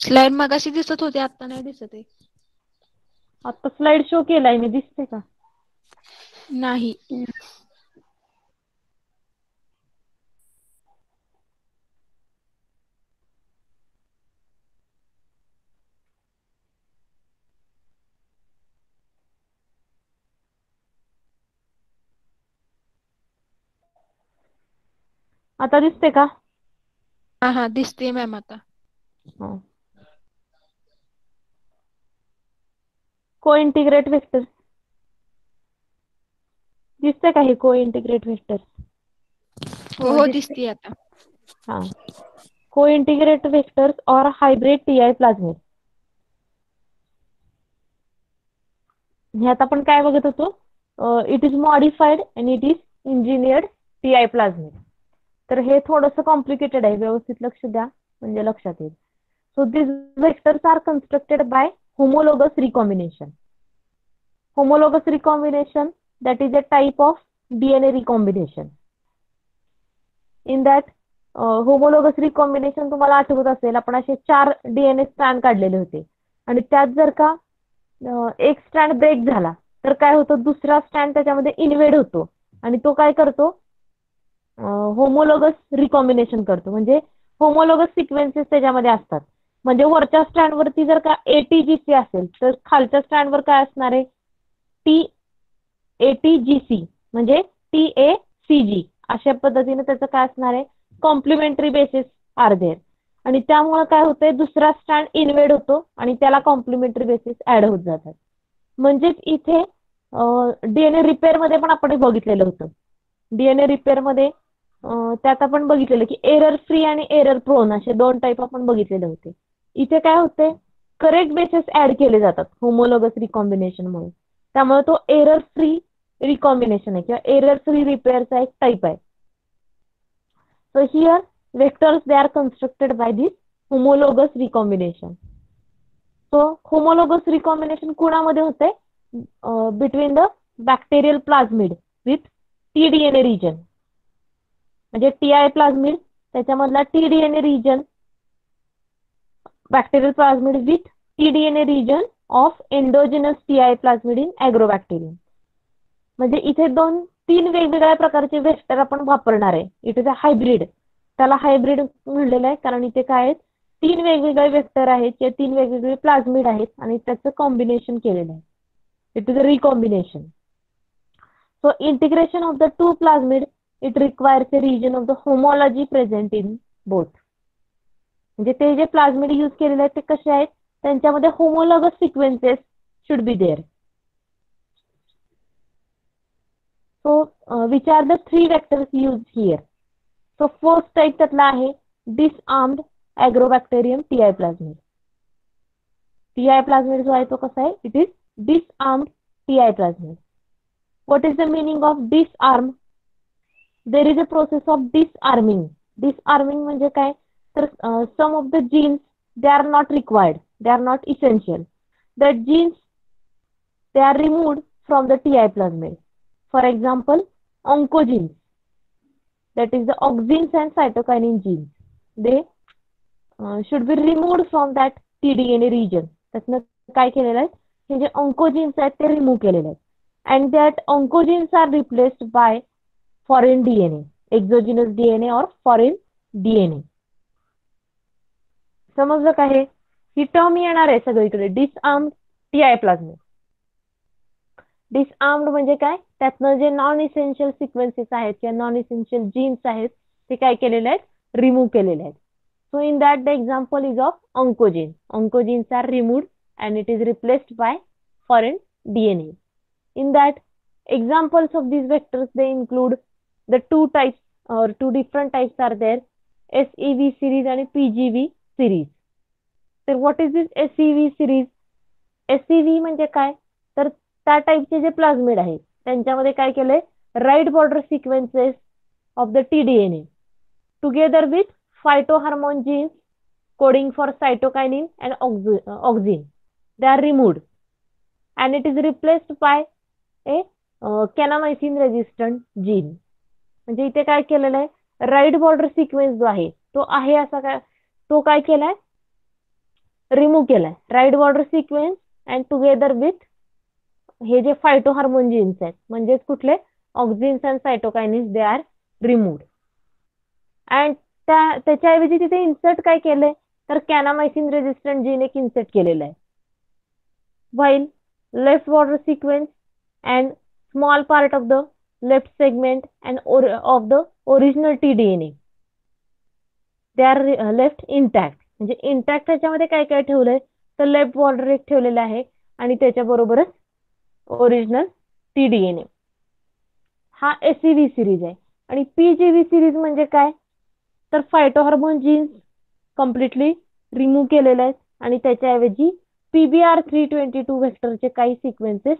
स्लाइड मगाशी दिसत होते, आता नाही दिसत आहे. आता स्लाइड शो केलाय मी, दिसते का? नाही. आता दिसते का? हा दिसते मॅम आता. हो. को-इंटिग्रेट वेक्टर दिसतंय का? हे को-इंटिग्रेट वेक्टर? हो दिसते आता. हा. को-इंटिग्रेट वेक्टर्स और हायब्रिड टी-आय प्लाझमिड. ह्यात आपण काय बघत होतो? It is modified and it is engineered T-I plasmid. तर हे थोडंसं कॉम्प्लिकेटेड आहे, व्यवस्थित लक्ष द्या म्हणजे लक्षात येईल. So this vectors are constructed by homologous recombination. Homologous recombination, that is a type of DNA recombination. In that homologous recombination तुम्हाला आठवत असेल, आपण असे 4 DNA स्ट्रँड काढलेले होते आणि त्यात जर का एक स्ट्रँड ब्रेक झाला तर काय होतं, दुसरा स्ट्रँड त्याच्यामध्ये इन्व्हेड होतो आणि तो काय करतो, होमोलोगस रिकॉम्बिनेशन करतो. म्हणजे होमोलोगस सिक्वेन्सेस त्याच्यामध्ये असतात. म्हणजे वरच्या स्ट्रँड वरती जर का ATGC असेल तर खालच्या स्ट्रँड वर काय असणार आहे, ATGC म्हणजे TACG. अशा पद्धतीने त्याचं काय असणार आहे, कॉम्प्लिमेंटरी बेसिस आर देअर. आणि त्यामुळे काय होतंय, दुसरा स्ट्रँड इन्व्हेड होतो आणि त्याला कॉम्प्लिमेंटरी बेसिस ऍड होत जातात. म्हणजेच इथे DNA रिपेअर मध्ये पण आपण बघितलेलं होतं. DNA रिपेअर मध्ये त्यात आपण बघितलेलं की एरर फ्री आणि एरर प्रोन असे 2 टाईप आपण बघितलेले होते. इथे काय होते, करेक्ट बेसिस ऍड केले जातात होमोलोगस रिकॉम्बिनेशन मुळे. त्यामुळे तो एरर फ्री रिकॉम्बिनेशन आहे किंवा एरर फ्री रिपेअरचा एक टाईप आहे. So here vectors they are constructed by this homologous recombination. So homologous recombination कोणामध्ये होते, between the bacterial plasmid with tDNA region. म्हणजे TI प्लाझमिड त्याच्यामधला tDNA region bacterial plasmid with tDNA region of endogenous TI plasmid in agrobacterium. म्हणजे इथे 3 वेगवेगळ्या प्रकारचे vector आपण वापरणार आहे. It is a hybrid. त्याला हायब्रिड म्हणलेलं आहे कारण इथे काय आहेत 3 वेगवेगळे वेक्टर आहेत जे 3 वेगवेगळे प्लाझमिड आहेत आणि त्याचं कॉम्बिनेशन केलेलं आहे. It is a recombination. So integration of the two plasmid, it requires a region of the homology present in both. म्हणजे ते जे प्लाझमिड यूज केलेले आहेत ते कसे आहेत त्यांच्यामध्ये homologous sequences should be there. So which are the 3 vectors use here. So first type त्यातला आहे disarmed Agrobacterium TI plasmid. TI plasmid जो आहे तो कसा आहे it is disarmed TI plasmid. What is the meaning of disarm? There is a process of disarming. Disarming म्हणजे काय तर some of the genes they are not required, they are not essential. The genes they are removed from the TI plasmid. For example, oncogenes, that is the auxins and cytokinin genes. They should be removed from that tDNA region. त्यातनं काय केलेलं आहे हे जे oncogenes आहेत ते remove केलेले आहेत. And that oncogenes are replaced by foreign DNA, exogenous DNA or foreign DNA. समजलं का हे? ही टर्म येणार आहे सगळीकडे डिसआर्म्ड टीआय प्लाझमिड. डिसआर्म्ड म्हणजे काय त्यातनं जे नॉन इसेन्शियल सिक्वेन्सेस आहेत किंवा नॉन इसेन्शियल जीन्स आहेत ते काय केलेले आहेत रिमूव्ह केलेले आहेत. So in that the example is of oncogenes. Oncogenes are removed and it is replaced by foreign DNA. In that, examples of these vectors they include the 2 types or 2 different types are there, SEV series and PGV series. So what is this SEV series? SEV म्हणजे काय तर त्या टाइपचे जे plasmid आहेत त्यांच्यामध्ये काय केलंय right border sequences of the tDNA together with phytohormone genes coding for cytokinin and auxin. They are removed and it is replaced by kanamycin resistant gene. म्हणजे इथे काय केलेलं आहे राईट बॉर्डर सिक्वेन्स जो आहे तो आहे असा काय तो काय केलाय रिमूव्ह केलाय right border sequence and together with हे जे फायटोहार्मोन जीन्स आहेत म्हणजेच कुठले auxins and cytokinins they are removed. And त्याच्याऐवजी तिथे इन्सर्ट काय केलंय तर कॅनामायसिन रेजिस्टंट जीन एक इन्सर्ट केलेलं आहे. While left border sequence and small part of the left segment and of the original tDNA they are left intact. म्हणजे intact त्याच्यामध्ये काय काय ठेवलंय तर लेफ्ट बॉर्डर एक ठेवलेला आहे आणि त्याच्याबरोबरच ओरिजिनल tDNA. हा SEV सिरीज आहे. आणि PGV सिरीज म्हणजे काय तर फायटोहार्मोन जीन्स कम्प्लिटली रिमूव्ह केलेले आहेत आणि त्याच्याऐवजी PBR322 व्हेक्टरचे काही सिक्वेन्सेस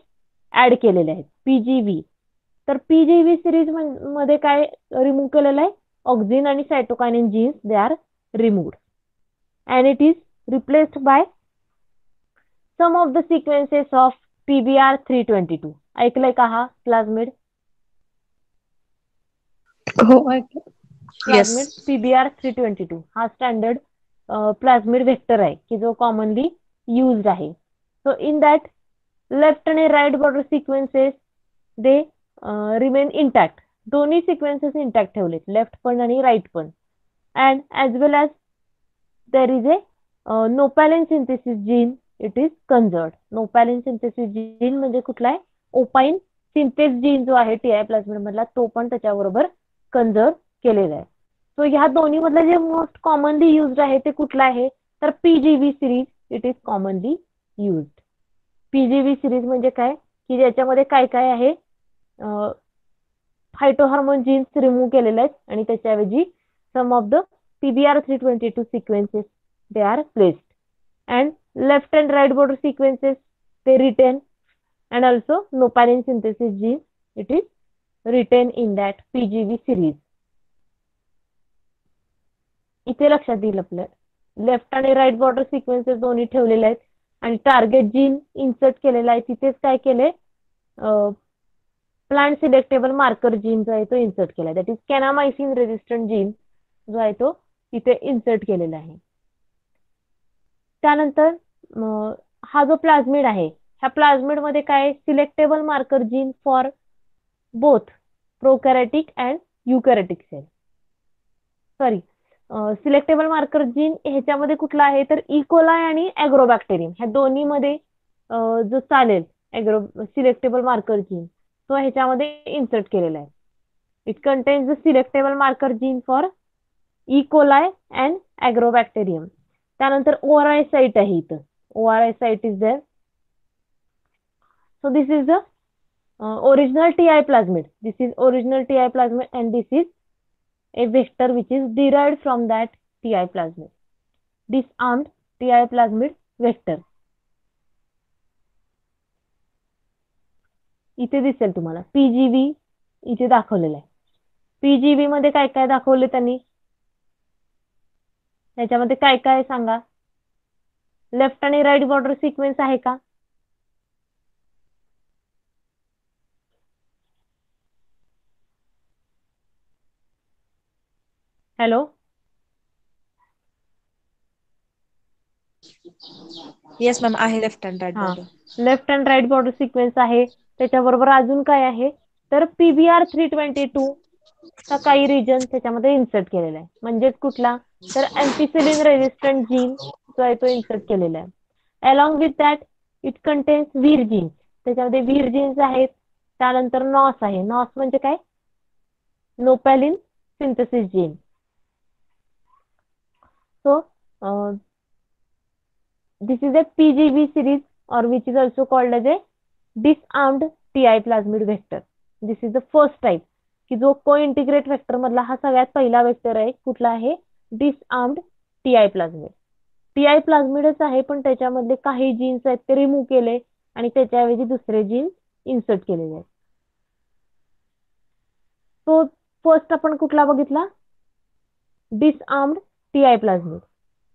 ऍड केलेले आहेत PGV. तर PGV सिरीज मध्ये काय रिमूव्ह केलेलं आहे ऑक्झिन आणि cytokinin genes they are removed and it is replaced by some of the sequences of PBR322. ऐकलंय का हा प्लाझमिड? हो ऐकलं. प्लाझमिड PBR322 हा स्टँडर्ड प्लाझमिड व्हेक्टर आहे की जो कॉमनली युज्ड आहे. सो इन दॅट लेफ्ट आणि right border sequences they remain intact. दोन्ही सिक्वेन्सेस इंटॅक्ट ठेवलेत लेफ्ट पण आणि राईट पण. And as well as there is a nopaline synthase gene it is conserved. Nopaline synthase gene म्हणजे कुठला आहे ओपाइन सिंथेस जीन जो आहे टीआय प्लाझमिड मधला तो पण त्याच्याबरोबर कन्झर्व केलेला आहे. सो ह्या दोन्ही मधलं जे मोस्ट कॉमनली युज्ड आहे ते कुठलं आहे तर PGV series it is commonly used. PGV series म्हणजे काय की ज्याच्यामध्ये काय काय आहे फायटोहार्मोन जीन्स रिमूव्ह केलेले आहेत आणि त्याच्याऐवजी some of the PBR322 sequences they are placed and left and right border sequences they retain and also nopalin synthesis gene it is retained in that PGV series. इथे लक्षात येईल आपल्या लेफ्ट आणि right border sequences दोन्ही ठेवलेले आहेत आणि target gene insert केलेला आहे तिथेच काय केले प्लांट सिलेक्टेबल मार्कर जीन जो आहे तो इन्सर्ट केला दॅट इज कॅनामायसिन रेजिस्टंट जीन जो आहे तो तिथे इन्सर्ट केलेला आहे. त्यानंतर हा जो प्लाझमिड आहे, ह्या प्लाझमिड मध्ये काय selectable marker gene for both prokaryotic and eukaryotic cell. Sorry, selectable marker gene ह्याच्यामध्ये कुठला आहे तर इकोलाय आणि ॲग्रोबॅक्टेरियम ह्या दोन्ही मध्ये जो चालेल सिलेक्टेबल मार्कर जीन तो ह्याच्यामध्ये इन्सर्ट केलेला आहे. It contains the selectable marker gene for E coli and Agrobacterium. त्यानंतर ORI साइट आहे इथं. ORI site is there. So this is the original TI plasmid. This is original TI plasmid and this is a vector which is derived from that TI plasmid. Disarmed TI plasmid vector. इथे दिसेल तुम्हाला PGV इथे दाखवलेलं आहे. PGV मध्ये काय काय दाखवले त्यांनी, त्याच्यामध्ये काय काय सांगा. लेफ्ट आणि राईट बॉर्डर सिक्वेन्स आहे का? हॅलो, येस मॅम, आहे लेफ्ट अँड राईट हा, border. Left and right border sequence आहे. त्याच्याबरोबर अजून काय आहे तर PBR 322 चा काही रिजन त्याच्यामध्ये इन्सर्ट केलेला आहे. म्हणजेच कुठला तर अँपिसिलिन रेजिस्टंट जीन जो आहे तो इन्सर्ट केलेला आहे. Along with that it contains vir genes. त्याच्यामध्ये व्हीर जीन्स आहेत. त्यानंतर नॉस आहे. नॉस म्हणजे काय, nopaline synthase gene. So this is a PGV series or which is also called as a disarmed TI plasmid vector. This is the first type की जो co-integrate vector मधला हा सगळ्यात पहिला वेक्टर आहे. कुठला आहे, disarmed TI plasmid. TI plasmidच आहे पण त्याच्यामधले काही जीन्स आहेत ते रिमूव्ह केले आणि त्याच्याऐवजी दुसरे जीन्स इन्सर्ट केलेले आहेत. सो फर्स्ट आपण कुठला बघितला, disarmed TI plasmid.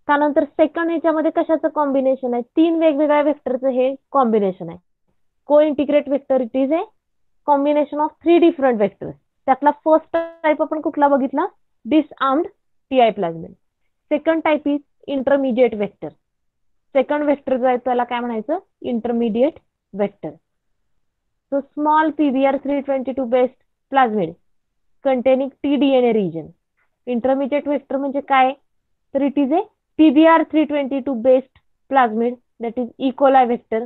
त्यानंतर सेकंड ह्याच्यामध्ये कशाचं कॉम्बिनेशन आहे, 3 वेगवेगळ्या वेक्टरचं हे कॉम्बिनेशन आहे. Cointegrate vector it is a combination of 3 different vectors. त्यातला फर्स्ट टाइप आपण कुठला बघितला, disarmed TI plasmid. Second type is intermediate vector. Second vector जो आहे त्याला काय म्हणायचं, intermediate vector. So small PBR 322 based plasmid containing tDNA region. Intermediate vector म्हणजे काय तर it is a PBR 322 based plasmid that is E. coli vector.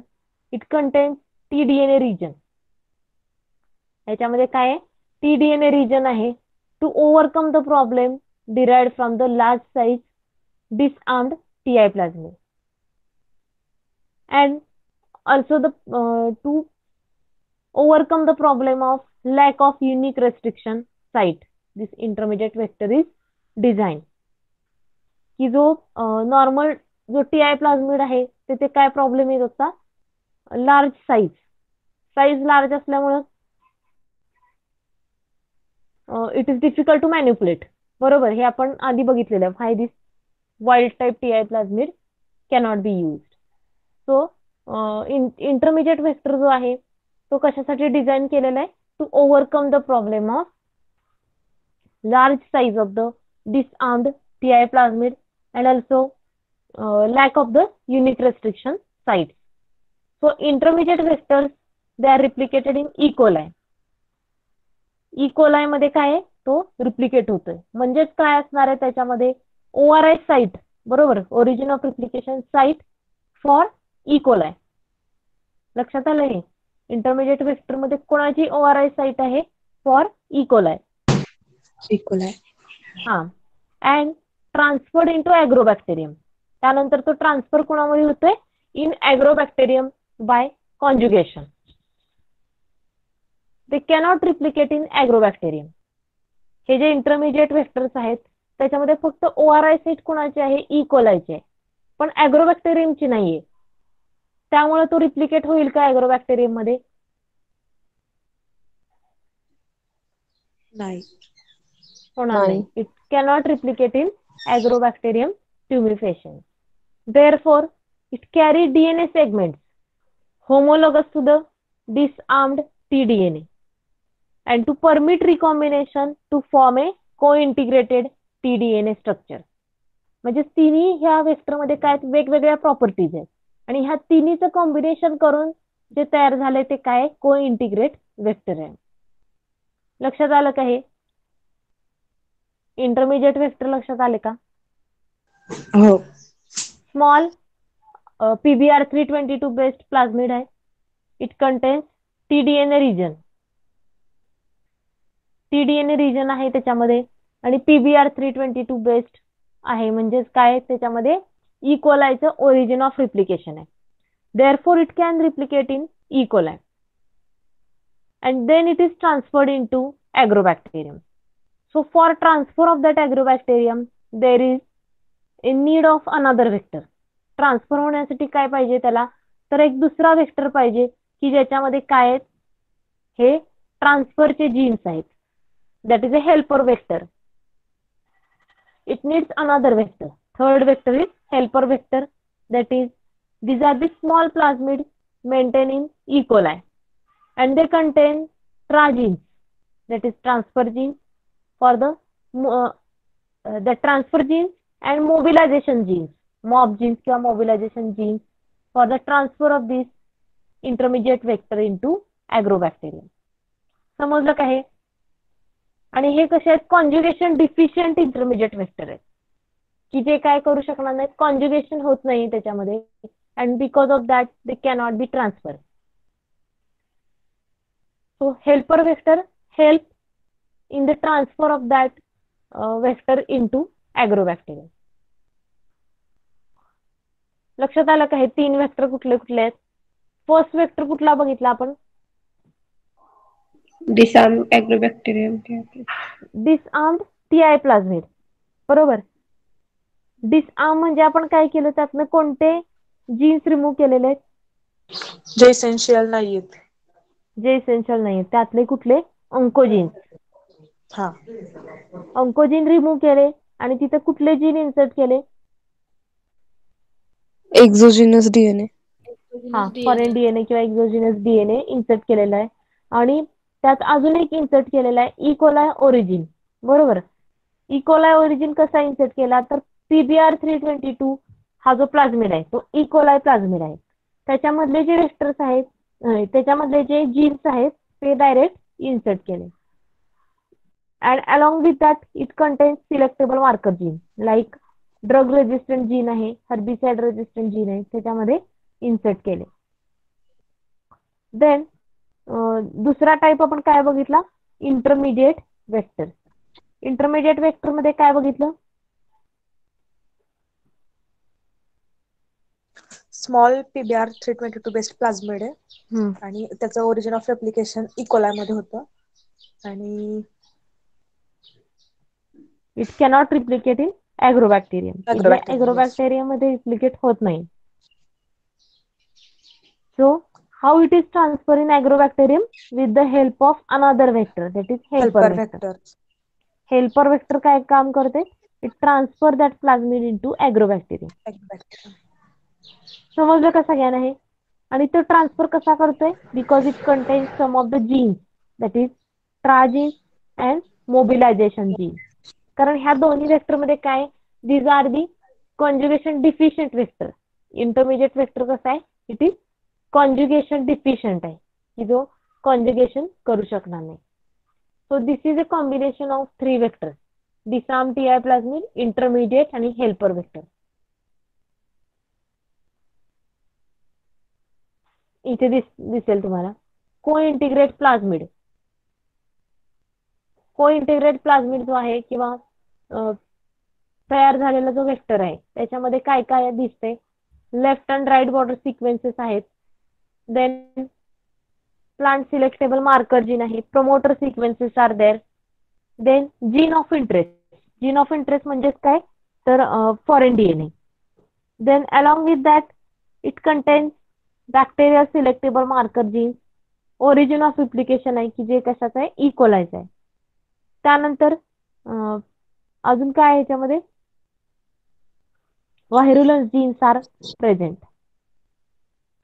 It contains tDNA region. याच्यामध्ये काय आहे, tDNA region आहे to overcome the problem derived from the large size disarmed TI plasmid. And also to overcome the problem of lack of unique restriction site. This intermediate vector is designed. की जो normal जो TI plasmid आहे तिथे काय problem येत होता, large size large असल्यामुळं it is difficult to manipulate. बरोबर, हे आपण आधी बघितलेलं आहे. Why this wild type TI plasmid cannot be used. So intermediate vector जो आहे तो कशासाठी डिझाईन केलेला आहे, to overcome the problem of large size of the disarmed TI plasmid and also lack of the unique restriction sites. So intermediate vectors they are replicated in E. coli. E. coli मध्ये काय आहे, तो replicate होतोय. म्हणजेच काय असणार आहे त्याच्यामध्ये, ORI साइट. बरोबर, origin of replication site for E. coli. लक्षात आलं हे, इंटरमिडिएट वेक्टर मध्ये कोणाची ORI साइट आहे, फॉर E. coli. हा, अँड ट्रान्सफर्ड इंटू ॲग्रोबॅक्टेरियम. त्यानंतर तो ट्रान्सफर कोणामध्ये होतोय, in Agrobacterium by conjugation. They cannot replicate in Agrobacterium. हे जे इंटरमिडिएट वेक्टर्स आहेत त्याच्यामध्ये फक्त ORI साइट कोणाची आहे, E. coli आहे, पण ॲग्रोबॅक्टेरियमची नाहीये. त्यामुळे तो रिप्लिकेट होईल का ॲग्रोबॅक्टेरियम मध्ये, नाही होणार नाही. It cannot replicate in Agrobacterium tumefaciens. Therefore, it carry DNA segments homologous to the disarmed tDNA and to permit recombination to form a co-integrated tDNA structure. म्हणजे तिन्ही ह्या वेक्टरमध्ये काय आहेत? वेगवेगळ्या प्रॉपर्टीज आहेत आणि ह्या तिन्हीचं कॉम्बिनेशन करून जे तयार झालंय ते काय? को इंटिग्रेट वेक्टर आहे. लक्षात आलं का हे? इंटरमिजिएट वेक्टर लक्षात आले का? हो. स्मॉल PBr 322 बेस्ड प्लाझमिड आहे. It contains TDNA region. TDNA region आहे त्याच्यामध्ये आणि PBr 322 बेस्ड आहे म्हणजेच काय त्याच्यामध्ये E. coliचं ओरिजिन ऑफ रिप्लिकेशन आहे. Therefore it can replicate in E. coli and then it is transferred into agrobacterium. So for transfer of that agrobacterium there is a need of another vector. Transfer होण्यासाठी काय पाहिजे त्याला? तर एक दुसरा vector पाहिजे की ज्याच्यामध्ये काय आहेत? हे ट्रान्सफरचे जीन्स आहेत. That is a helper vector. It needs another vector. Third vector is helper vector. That is, these are the small plasmids maintained in E. coli and they contain transgenes. That is transfer genes for the transfer genes and mobilization genes. MOB genes किंवा mobilization genes for the transfer of this intermediate vector into agrobacterium. समजलं का हे? आणि हे कसे आहेत? Conjugation deficient intermediate vector आहेत की जे काय करू शकणार नाहीत, कॉन्जुगेशन होत नाही त्याच्यामध्ये and because of that they cannot be transfer. So helper vector help in the transfer of that vector into agrobacterium. लक्षात आलं का? हे तीन वेक्टर कुठले कुठले आहेत? फर्स्ट वेक्टर कुठला बघितला आपण? डिसआर्म ऍग्रोबॅक्टेरियम. Disarmed TI plasmid. बरोबर. डिसआर्म म्हणजे आपण काय केलं? त्यातनं कोणते जीन्स रिमूव्ह केलेले आहेत? जे इसेन्शियल नाहीयेत. जे इसेन्शियल नाही त्यातले कुठले? ऑन्कोजीन्स. हा. ऑन्कोजीन रिमूव्ह केले आणि तिथे कुठले जीन इन्सर्ट केले? एक्झोजिनस DNA. हा, फॉरेन DNA किंवा एक्झोजिनस DNA इन्सर्ट केलेला आहे आणि त्यात अजून एक इन्सर्ट केलेला आहे E. coli origin. बरोबर. E. coli ओरिजिन कसा इन्सर्ट केला? तर PBr 322 हा जो प्लाझमिड आहे तो E. coli प्लाझमिड आहे. त्याच्यामधले जे वेक्टर्स आहेत, त्याच्यामधले जे जीन्स आहेत ते डायरेक्ट इन्सर्ट केले. And along with that it contains selectable marker gene like drug resistant gene आहे, herbicide resistant gene आहे, त्याच्यामध्ये इन्सर्ट केले. देन दुसरा टाइप आपण काय बघितला? Intermediate vector. इंटरमिजिएट वेक्टर मध्ये काय बघितलं? स्मॉल PBr 322 बेस्ड प्लाझमिड आहे आणि त्याचं origin of replication E. coli मध्ये होतं आणि it cannot replicate in agrobacterium. agrobacterium मध्ये रिप्लिकेट होत नाही. So how it is transferred in agrobacterium? With the help of another vector, that is helper vector. Helper vector काय काम करते? It transfer that plasmid into agrobacterium. समजलं का सगळ्यांना हे? आणि तो ट्रान्सफर कसा करतोय? Because it contains some of the genes, that is tra genes and mobilisation genes. कारण ह्या दोन्ही वेक्टर मध्ये काय? These are the conjugation deficient vector. Intermediate vector कसा आहे? इट इज कॉन्जुगेशन डिफिशियंट आहे की जो कॉन्जुगेशन करू शकणार नाही. So this is a combination of 3 vectors: disarm TI plasmid, intermediate आणि हेल्पर वेक्टर. इथे दिसेल तुम्हाला को इंटिग्रेट प्लाझमिड. को इंटिग्रेट प्लाझमिड जो आहे किंवा तयार झालेला जो वेक्टर आहे त्याच्यामध्ये काय काय दिसते? Left and right border sequences आहेत. Then plant selectable marker gene आहे. Promoter sequences are there. Then gene of interest. Gene of interest म्हणजेच काय? तर foreign DNA. Then along with that it contains bacteria selectable marker gene. Origin of replication आहे की जे कशाचं आहे? E. coliचं आहे. त्यानंतर अजून काय आहे याच्यामध्ये? व्हायरुलन्स जीन्स आर प्रेझेंट.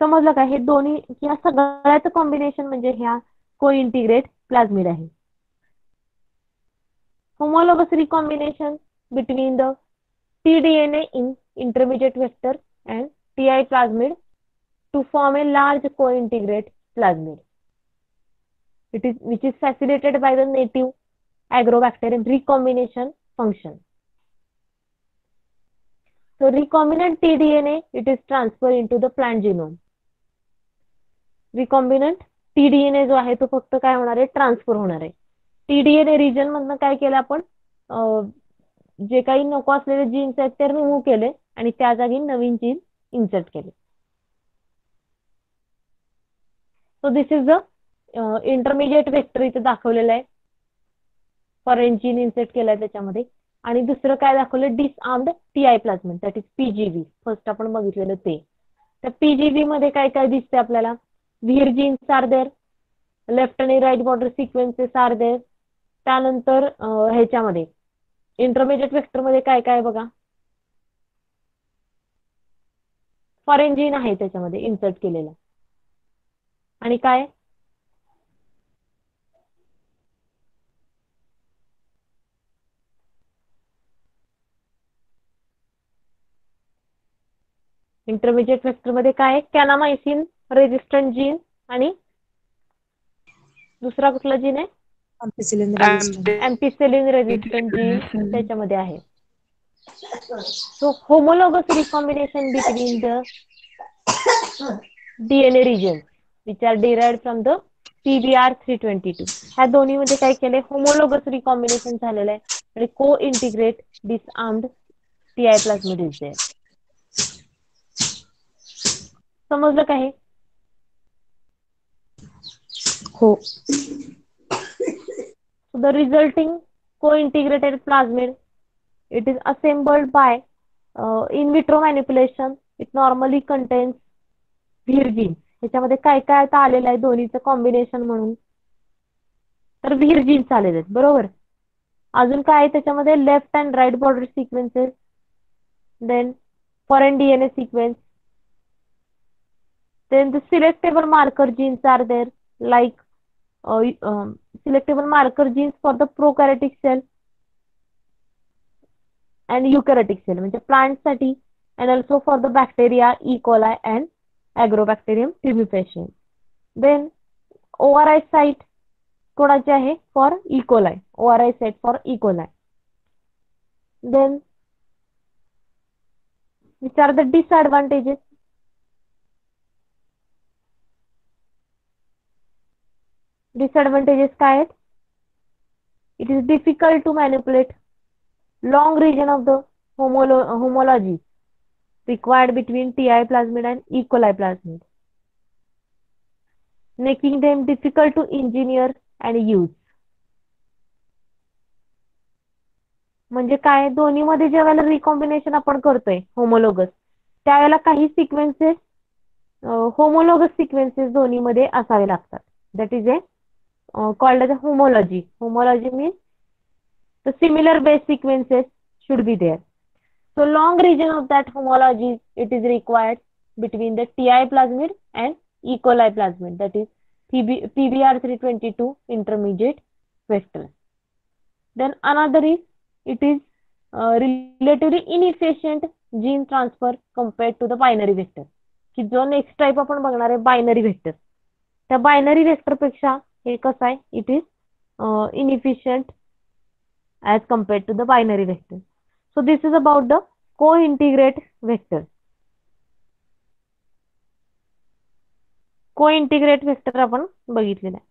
समजलं का? हे दोन्ही या सगळ्याचं कॉम्बिनेशन म्हणजे ह्या को इंटिग्रेट प्लाझमिड आहे. Homologous recombination between the tDNA in intermediate vector and Ti plasmid to form a large co-integrate plasmid. Which is facilitated by the native agrobacterium recombination function. So recombinant tDNA, it is transferred into the plant genome. Recombinant tDNA जो आहे तो फक्त काय होणार आहे, transfer होणार आहे. tDNA region मधनं काय केलं आपण, जे काही नको असलेले जीन्स आहेत ते रिमूव्ह केले आणि त्या जागी नवीन जीन इन्सर्ट केले. So this is the intermediate vector इथे दाखवलेलं आहे. फॉरेन जीन इन्सर्ट केलाय त्याच्यामध्ये. आणि दुसरं काय दाखवलं, disarmed TI प्लाझ्मिड, that is पीजीव्ही. First आपण बघितलेलं ते. त्या पीजीव्ही मध्ये काय काय दिसते आपल्याला, vir genes are there, left आणि right border sequences are there. त्यानंतर ह्याच्यामध्ये इंटरमिजिएट वेक्टर मध्ये काय काय बघा, फॉरेन जीन आहे त्याच्यामध्ये इन्सर्ट केलेला. आणि काय इंटरमिजिएट वेक्टर मध्ये काय, कॅनामायसिन रेजिस्टंट जीन आणि दुसरा कुठला जीन आहे, एम्पिसिलिन रेजिस्टंट जीन त्याच्यामध्ये आहे. So homologous recombination between the DNA region which are derived from the PBR322. ह्या दोन्ही मध्ये काय केलंय, होमोलॉगस रिकॉम्बिनेशन झालेलं आहे आणि को integrate disarmed TI प्लाझ्मिड is there. समजलं का हे? हो. The resulting co-integrated plasmid, it is assembled by in vitro manipulation. It normally contains vir genes. ह्याच्यामध्ये काय काय आता आलेलं आहे दोन्हीचं कॉम्बिनेशन म्हणून, तर व्हीर जीन्स आलेले आहेत बरोबर. अजून काय आहे त्याच्यामध्ये, left and right border sequences, then foreign DNA sequence, then the selectable marker genes are there, like selectable marker genes for the prokaryotic cell and eukaryotic cell, म्हणजे प्लांट साठी, and also for the bacteria E. coli and agrobacterium tumefaciens. Then ORI site कोणाचे आहे, for E. coli, ORI site for E. coli. Then which are the disadvantages? Disadvantages काय आहेत, it is difficult to manipulate, long region of the homology required between TI plasmid and E. coli plasmid, making them difficult to engineer and use. म्हणजे काय, दोन्ही मध्ये ज्या वेळेला recombination आपण करतोय होमोलोगस, त्यावेळेला काही सिक्वेन्सेस होमोलोगस सिक्वेन्सेस दोन्ही मध्ये असावे लागतात. That is a called as a homology. Homology means the similar base sequences should be there. So long region of that homology it is required between the TI plasmid and E. coli plasmid, that is PBR322 intermediate vector. Then another is it is relatively inefficient gene transfer compared to the binary vector. की जो next type आपण बघणार आहे binary vector, त्या binary vector पेक्षा हे कसं आहे, it is inefficient as compared to the binary vector. So this is about the co-integrate vector. Co-integrate vector आपण बघितलेला आहे.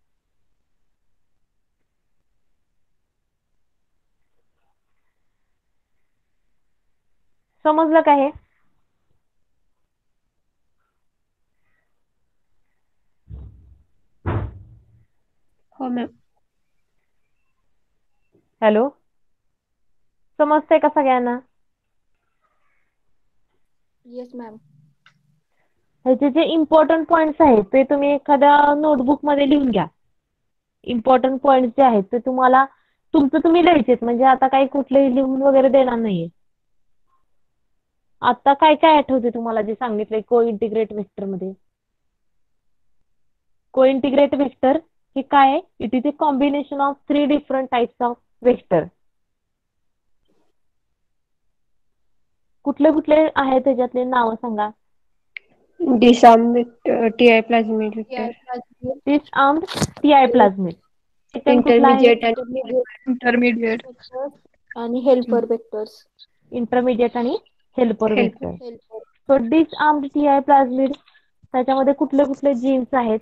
समजलं का हे? हो मॅम. हॅलो, समजतंय का सगळ्यांना? Yes ma'am. ह्याचे जे इम्पॉर्टंट पॉइंट्स आहेत ते तुम्ही एखाद्या नोटबुक मध्ये लिहून घ्या. इम्पॉर्टंट पॉइंट्स जे आहेत ते तुम्हाला तुमचं तुम्ही लिहायचेत, म्हणजे आता काही कुठलेही लिहून वगैरे देणार नाहीये. आता काय काय आठवते तुम्हाला जे सांगितलंय को इंटिग्रेट वेक्टर मध्ये? को इंटिग्रेट वेक्टर हे काय आहे? It is a combination of 3 different types of vector. कुठले कुठले आहेत त्याच्यातले नाव सांगा. disarmed TI plasmid vector, disarmed TI plasmid. Second कुठला आहे? intermediate and इंटरमिडिएट आणि हेल्पर वेक्टर्स. इंटरमिडिएट आणि helper helper. Vector. So disarmed TI plasmid त्याच्यामध्ये कुठले कुठले जीन्स आहेत?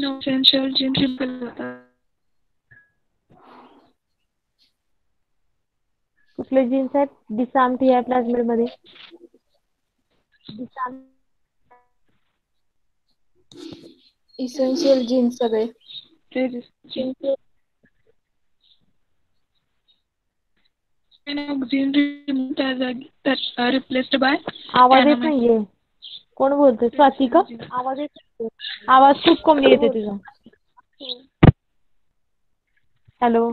नॉनसेन्शियल जीन रिपेल होतात. कुठले जीन्स आहेत डिसआर्म TI प्लाझ्मिड मध्ये? इसेन्शियल जीन्स सगळे. जीन रिप्लेस्ड बाय आवाज येत नाहीये. कोण बोलतोय? स्वाती का? आवाज खूप कमी येते तुझा. हॅलो.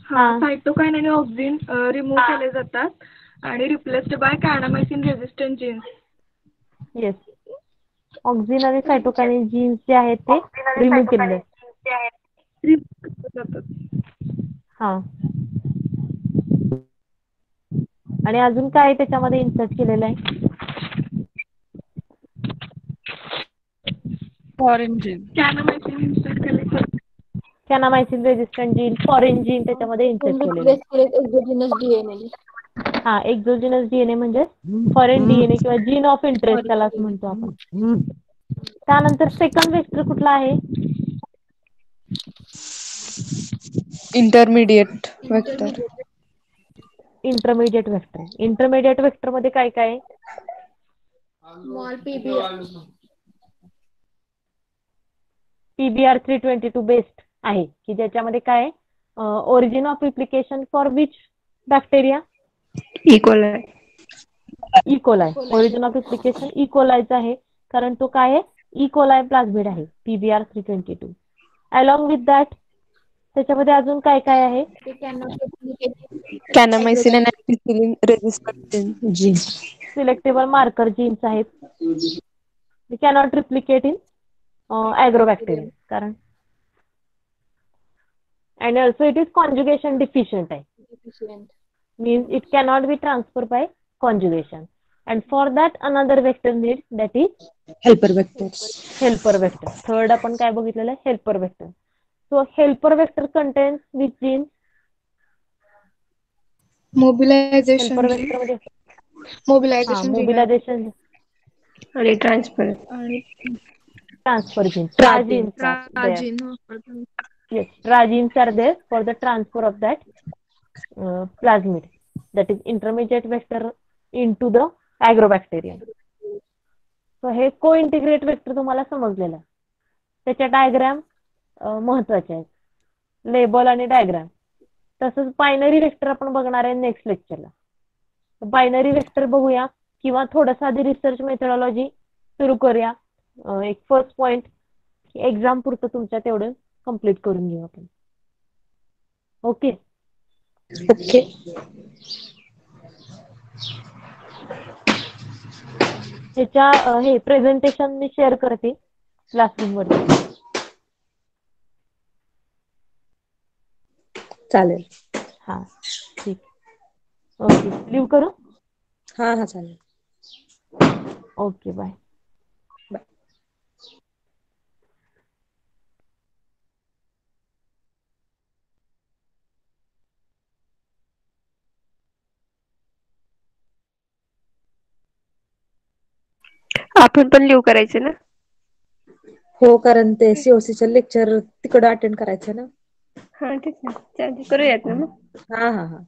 हा. सायटोकाईन आणि ऑक्सिन रिमूव्ह केले जातात आणि replaced by kanamycin resistant genes. Yes. Auxin आणि सायटोकायनिन जीन्स जे आहेत ते रिमूव्ह केलेले. हा. आणि अजून काय त्याच्यामध्ये इन्सर्ट केलेलं आहे? Foreign gene. कॅनामायसिन इन्सर्ट केले. कॅनामायसिन रेझिस्टंट जीन, फॉरेन जीन त्याच्यामध्ये इन्सर्ट केलेलं आहे. एक्झोजिनस DNA. हा, एक्झोजिनस DNA म्हणजे फॉरेन DNA किंवा जीन ऑफ इंटरेस्ट त्याला असं म्हणतो आपण. त्यानंतर सेकंड वेक्टर कुठला आहे? Intermediate vector. Intermediate vector. Intermediate vector मध्ये काय काय आहे? Small PBR. PBR 322 बेस्ड आहे की ज्याच्यामध्ये काय origin of replication for which bacteria? E. coli. E coli. Origin of replication इकोलायचा आहे कारण तो काय आहे? इकोलाय प्लाझ्मिड आहे PBR 322. अलॉंग विथ दॅट त्याच्यामध्ये अजून काय काय आहे? ते cannot replicate. कॅनामायसिन आणि ampicillin resistant gene. Selectable marker genes आहेत. They cannot replicate in Agrobacterium कारण and also it is conjugation deficient आहे. Deficient. Means it cannot be transferred by conjugation and for that another vector needs that is helper vectors. helper vector. Third आपण काय बघितलेलं आहे? helper vector. So helper vector contains which genes? Mobilisation helper vector मध्ये mobilisation mobilization आणि transfer. आणि transfer genes. Tragenes are there. Gene. Yes, tragenes are there for the transfer of that plasmid, that is intermediate vector into the agrobacterium. So हे co-integrate vector तुम्हाला समजलेलं आहे. त्याच्या diagram महत्वाचे आहेत. लेबल आणि डायग्राम. तसंच बायनरी वेक्टर आपण बघणार आहे नेक्स्ट लेक्चरला. बायनरी वेक्टर बघूया किंवा थोडंसं आधी रिसर्च मेथडॉलॉजी सुरू करूया. एक फर्स्ट पॉइंट एक्झाम पुरतं तुमच्या तेवढं कंप्लीट करून घेऊ आपण. ओके. ओके. ह्याच्या हे प्रेझेंटेशन मी शेअर करते क्लासरूम वरती. चालेल. हा ठीक. ओके. लिव्ह करू? हा चालेल. Okay bye. आपण पण लिव्ह करायचे ना? हो, कारण ते COCचे लेक्चर तिकडं अटेंड करायचं ना. हा ठीक आहे. चालते, करूयात ना मग. हा.